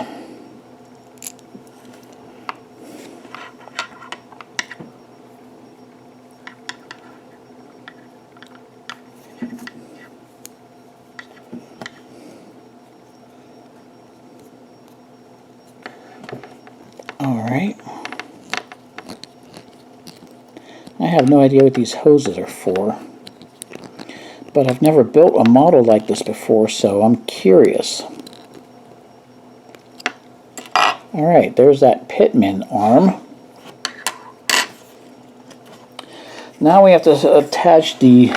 Alright. I have no idea what these hoses are for, but I've never built a model like this before, so I'm curious. Alright, there's that pitman arm. Now we have to attach the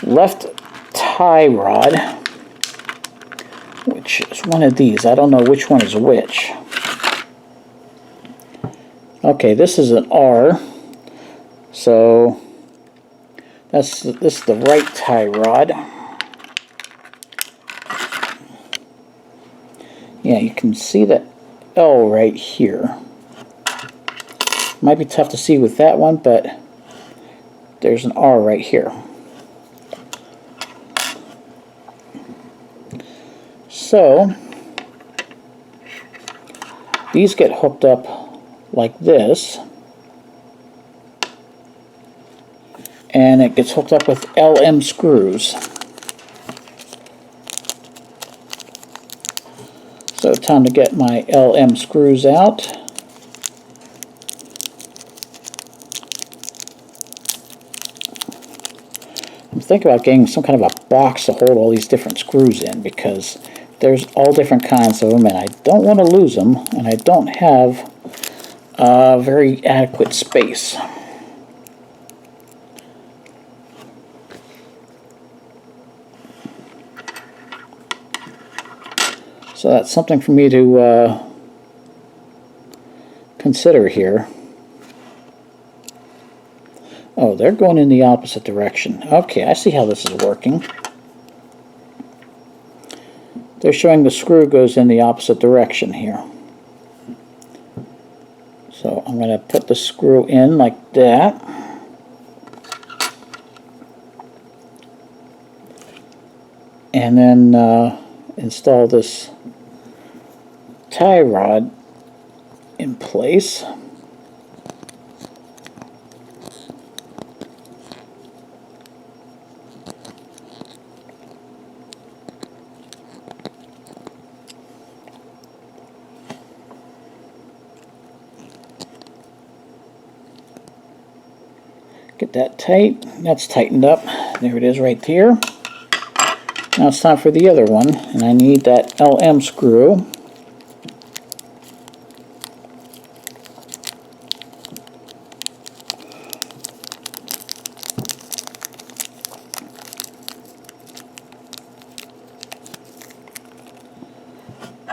left tie rod, which is one of these. I don't know which one is which. Okay, this is an R, so this is the right tie rod. Yeah, you can see that L right here. Might be tough to see with that one, but there's an R right here. So these get hooked up like this, and it gets hooked up with LM screws. So time to get my LM screws out. I'm thinking about getting some kind of a box to hold all these different screws in, because there's all different kinds of them and I don't want to lose them, and I don't have very adequate space. So that's something for me to consider here. Oh, they're going in the opposite direction. Okay, I see how this is working. they're showing the screw goes in the opposite direction here. So I'm going to put the screw in like that. And then install this tie rod in place. Get that tight. That's tightened up. There it is right here. Now it's time for the other one, and I need that LM screw.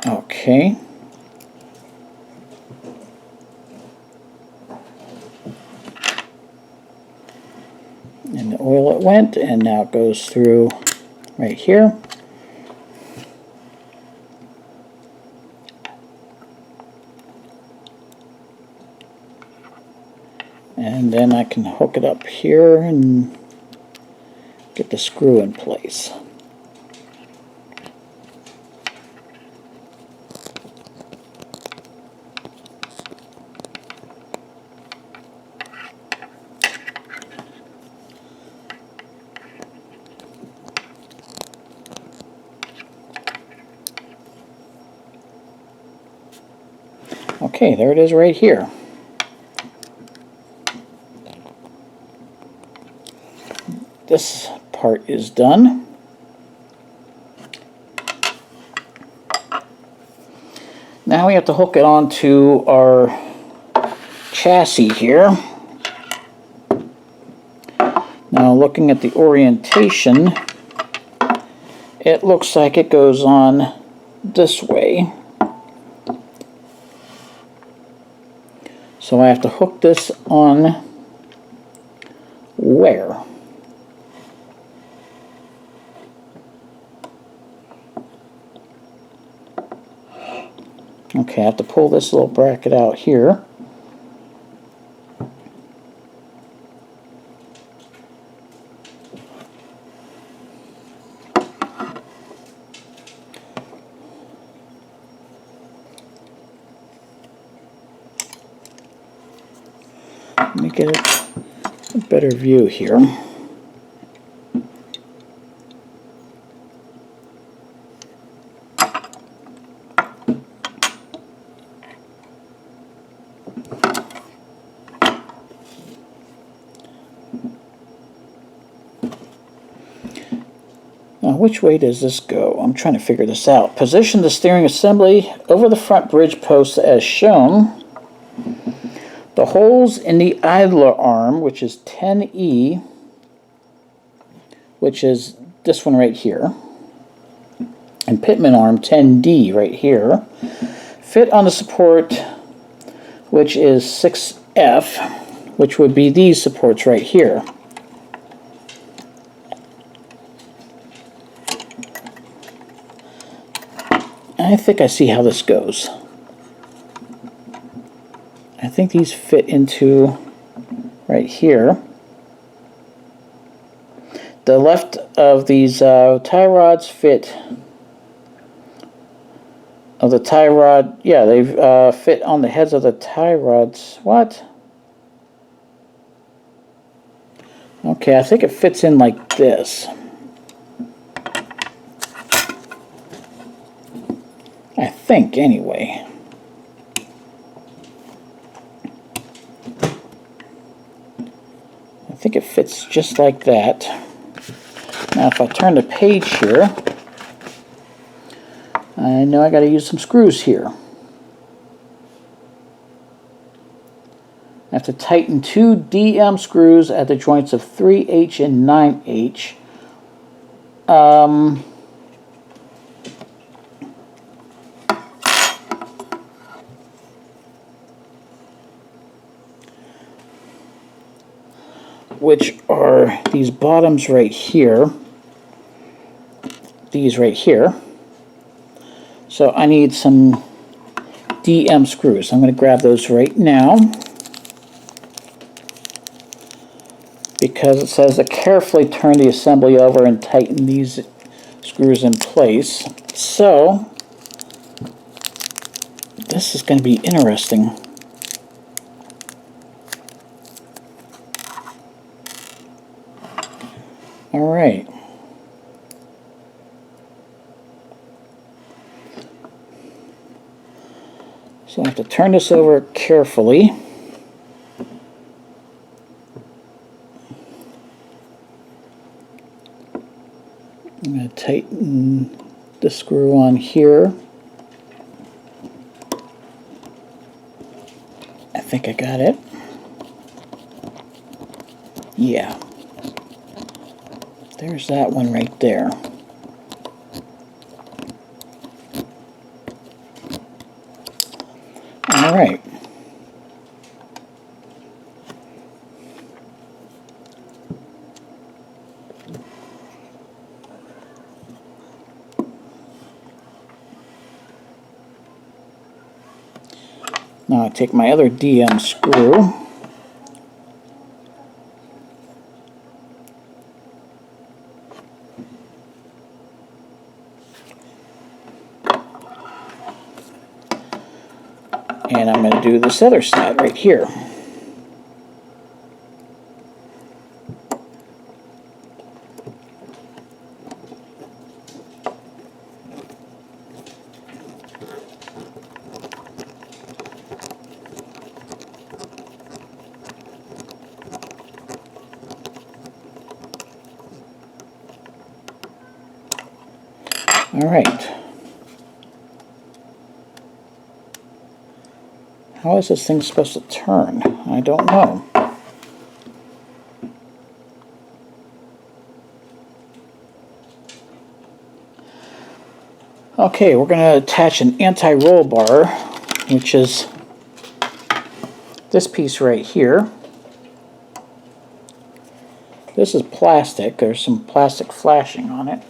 Okay. And the oil it went, and now it goes through right here. And then I can hook it up here and get the screw in place. Okay, there it is right here. This part is done. Now we have to hook it onto our chassis here. Now looking at the orientation, it looks like it goes on this way. So I have to hook this on where? Okay, I have to pull this little bracket out here. Let me get a better view here. Now, which way does this go? I'm trying to figure this out. Position the steering assembly over the front bridge post as shown. The holes in the idler arm, which is 10E, which is this one right here, and pitman arm 10D right here, fit on the support, which is 6F, which would be these supports right here. I think I see how this goes. I think these fit into right here. The left of these tie rods fit. Of the tie rod, yeah, they fit on the heads of the tie rods. What? Okay, I think it fits in like this. I think, anyway. I think it fits just like that. Now if I turn the page here, I know I got to use some screws here. I have to tighten 2 DM screws at the joints of 3H and 9H. Which are these bottoms right here, these right here, So I need some DM screws. I'm going to grab those right now, because it says to carefully turn the assembly over and tighten these screws in place. So this is going to be interesting. All right. So I have to turn this over carefully. I'm going to tighten the screw on here. I think I got it. Yeah. There's that one right there. All right. Now I take my other DM screw. And I'm going to do this other side right here. All right. How is this thing supposed to turn? I don't know. Okay, we're going to attach an anti-roll bar, which is this piece right here. This is plastic. There's some plastic flashing on it.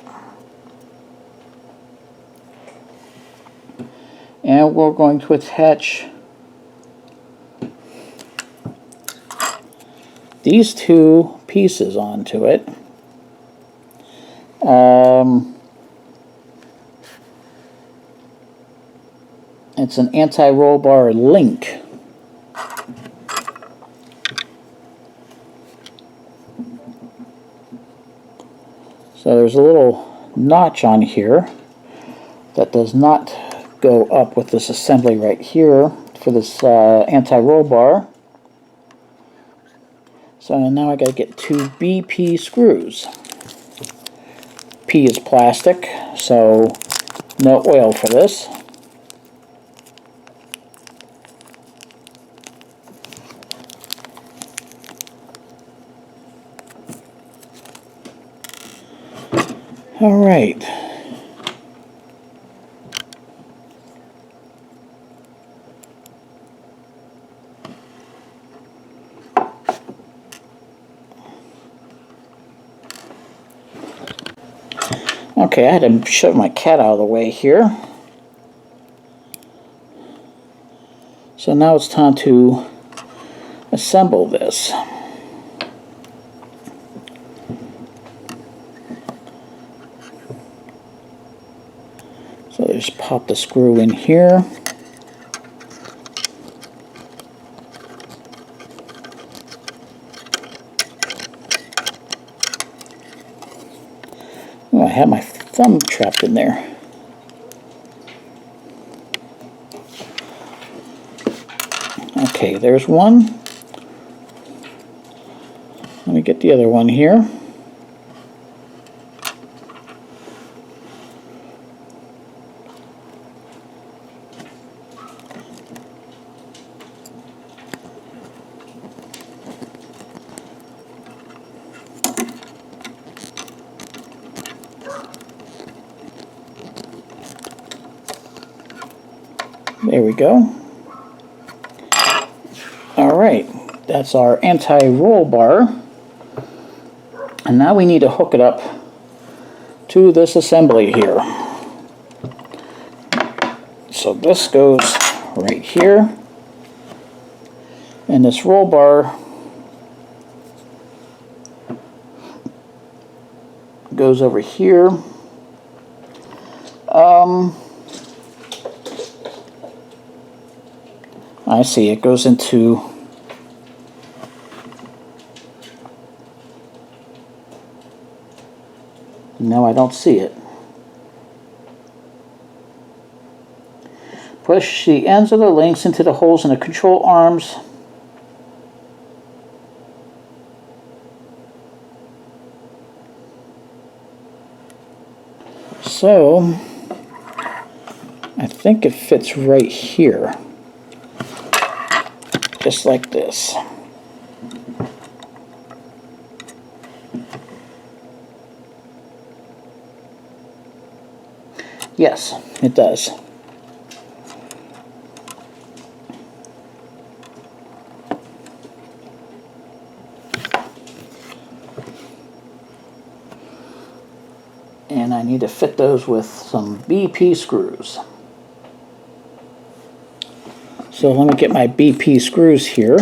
And we're going to attach these two pieces onto it. It's an anti-roll bar link. So there's a little notch on here that does not go up with this assembly right here for this anti-roll bar. So now I got to get two BP screws. P is plastic, so no oil for this. All right. Okay, I had to shove my cat out of the way here. So now it's time to assemble this. So just pop the screw in here. Oh, I have my thumb trapped in there. Okay, there's one. Let me get the other one here. There we go. Alright, that's our anti-roll bar. And now we need to hook it up to this assembly here. So this goes right here, and this roll bar goes over here. I see, it goes into no, I don't see it. Push the ends of the links into the holes in the control arms. So, I think it fits right here. Just like this. Yes, it does. And I need to fit those with some BP screws. So let me get my BP screws here.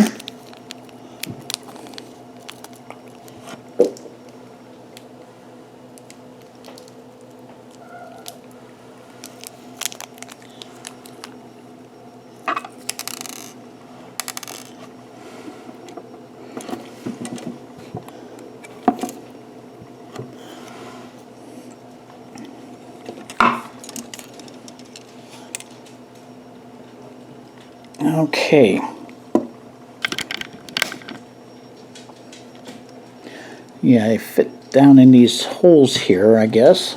Okay. Yeah, they fit down in these holes here, I guess.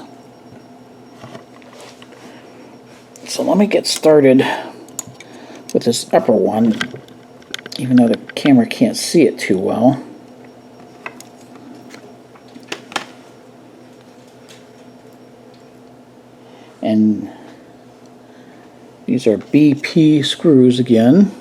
So let me get started with this upper one, even though the camera can't see it too well. And these are BP screws again.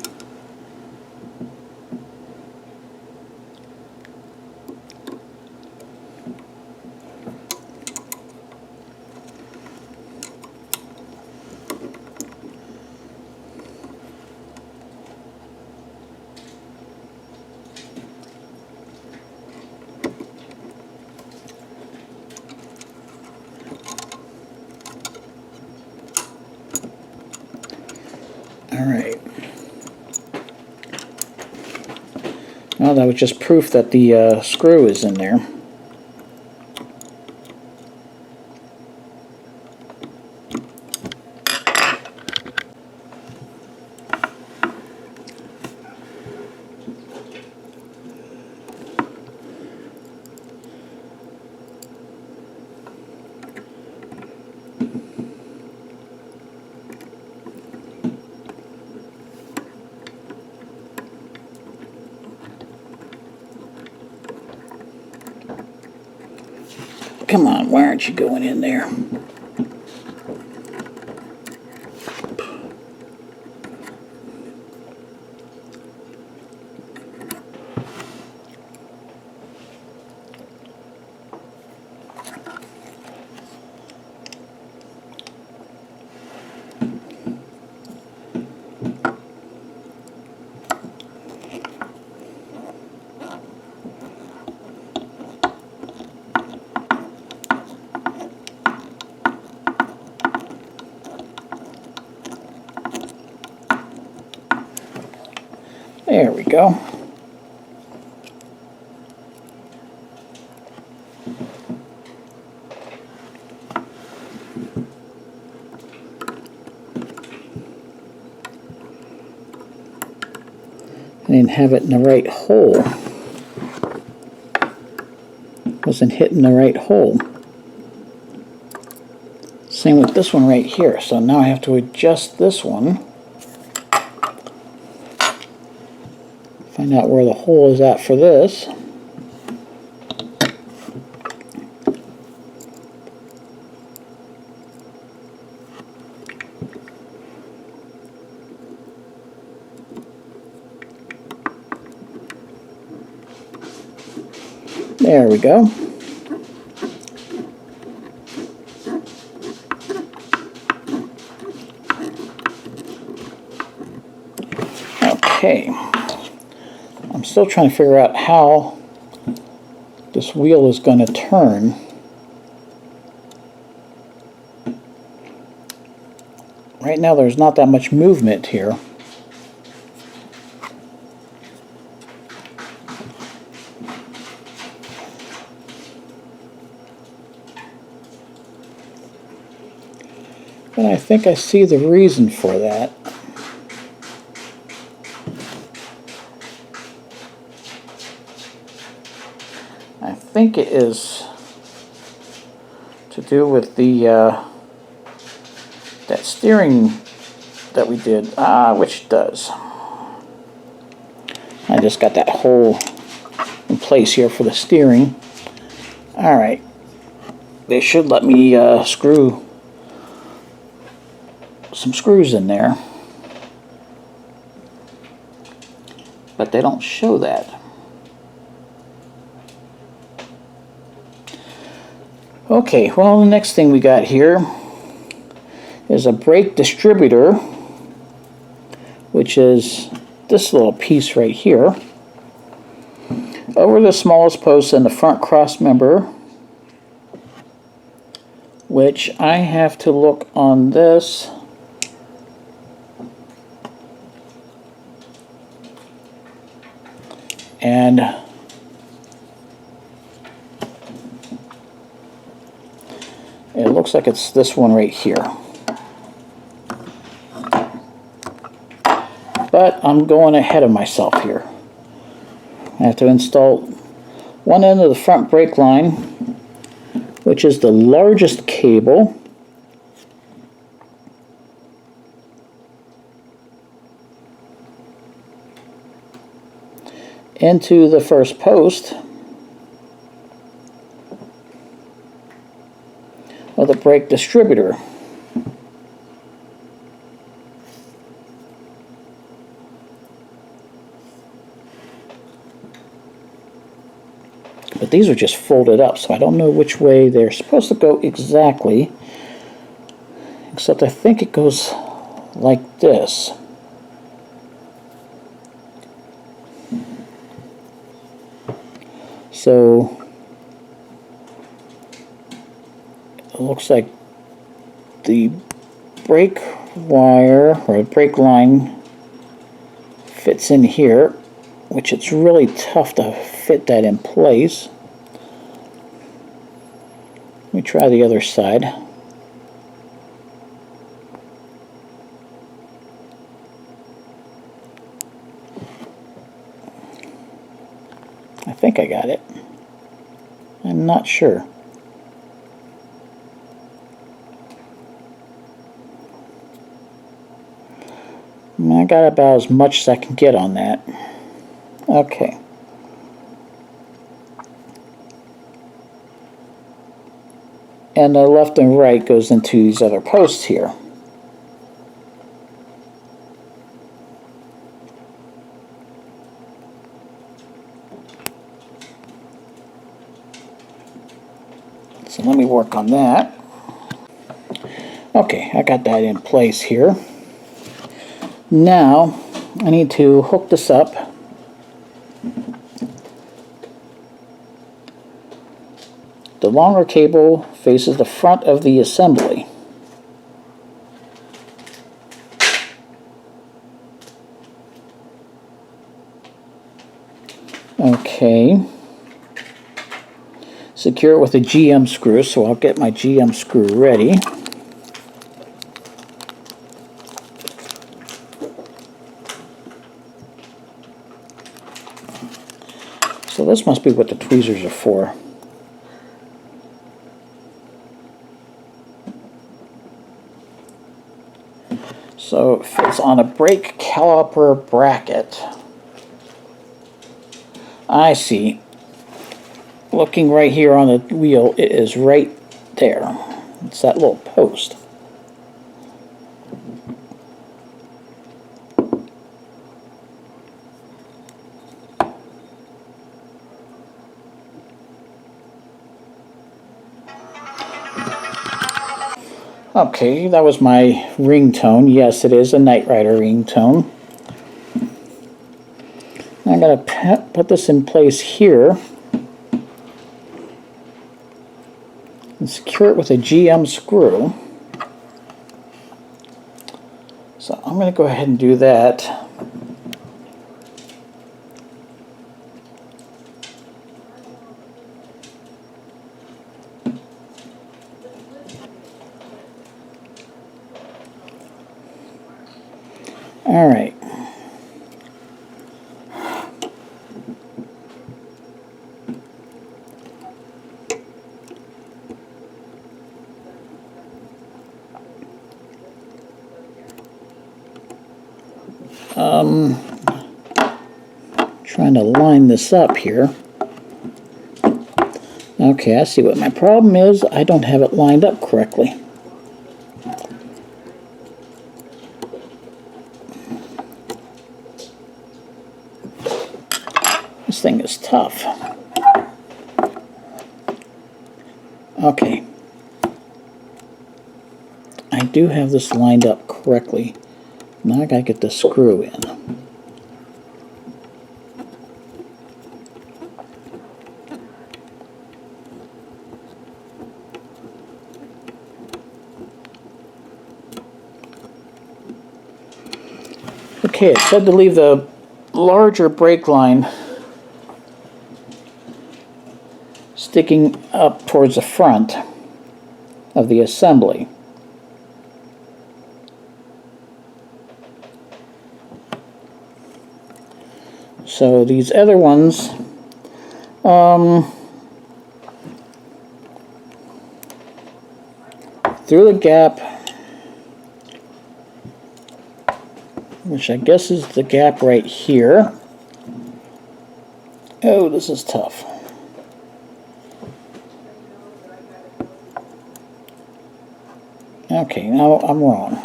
Alright. Well, that was just proof that the screw is in there. Come on, why aren't you going in there? There we go. I didn't have it in the right hole. Wasn't hitting the right hole. Same with this one right here. So now I have to adjust this one. Find out where the hole is at for this. There we go. Okay, I'm still trying to figure out how this wheel is going to turn. Right now there's not that much movement here. And I think I see the reason for that. I think it is to do with the that steering that we did, which does. I just got that hole in place here for the steering. Alright, they should let me screw some screws in there, but they don't show that. Okay, well, the next thing we got here is a brake distributor, which is this little piece right here, over the smallest post in the front cross member, which I have to look on this. And it looks like it's this one right here. But I'm going ahead of myself here. I have to install one end of the front brake line, which is the largest cable, into the first post of the brake distributor. But these are just folded up, so I don't know which way they're supposed to go exactly, except I think it goes like this. So it looks like the brake wire or brake line fits in here, which it's really tough to fit that in place. Let me try the other side. I think I got it. I'm not sure. I got about as much as I can get on that. Okay. And the left and right goes into these other posts here. So let me work on that. Okay, I got that in place here. Now I need to hook this up. The longer cable faces the front of the assembly. Okay. Secure it with a GM screw, so I'll get my GM screw ready. So this must be what the tweezers are for. So it fits on a brake caliper bracket. I see. Looking right here on the wheel, it is right there. It's that little post. Okay, that was my ringtone. Yes, it is a Knight Rider ringtone. put this in place here and secure it with a GM screw. So I'm going to go ahead and do that. All right. Trying to line this up here. Okay, I see what my problem is. I don't have it lined up correctly. This thing is tough. Okay. I do have this lined up correctly. Now I gotta get the screw in. Okay, it said to leave the larger brake line sticking up towards the front of the assembly. So these other ones, through the gap, which I guess is the gap right here. Oh, this is tough. Okay, now I'm wrong.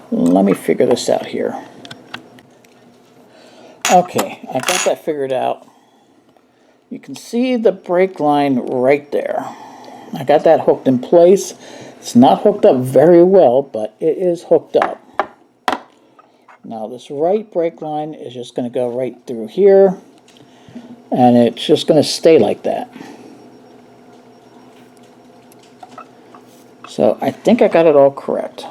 Let me figure this out here. Okay, I got that figured out. You can see the brake line right there. I got that hooked in place. It's not hooked up very well, but it is hooked up. Now this right brake line is just going to go right through here, and it's just going to stay like that. So I think I got it all correct.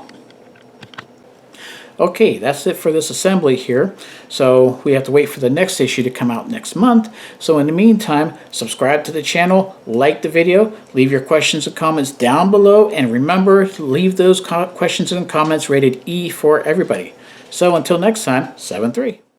Okay, that's it for this assembly here. So we have to wait for the next issue to come out next month. So in the meantime, subscribe to the channel, like the video, leave your questions and comments down below, and remember to leave those questions and comments rated E for everybody. So until next time, 7-3.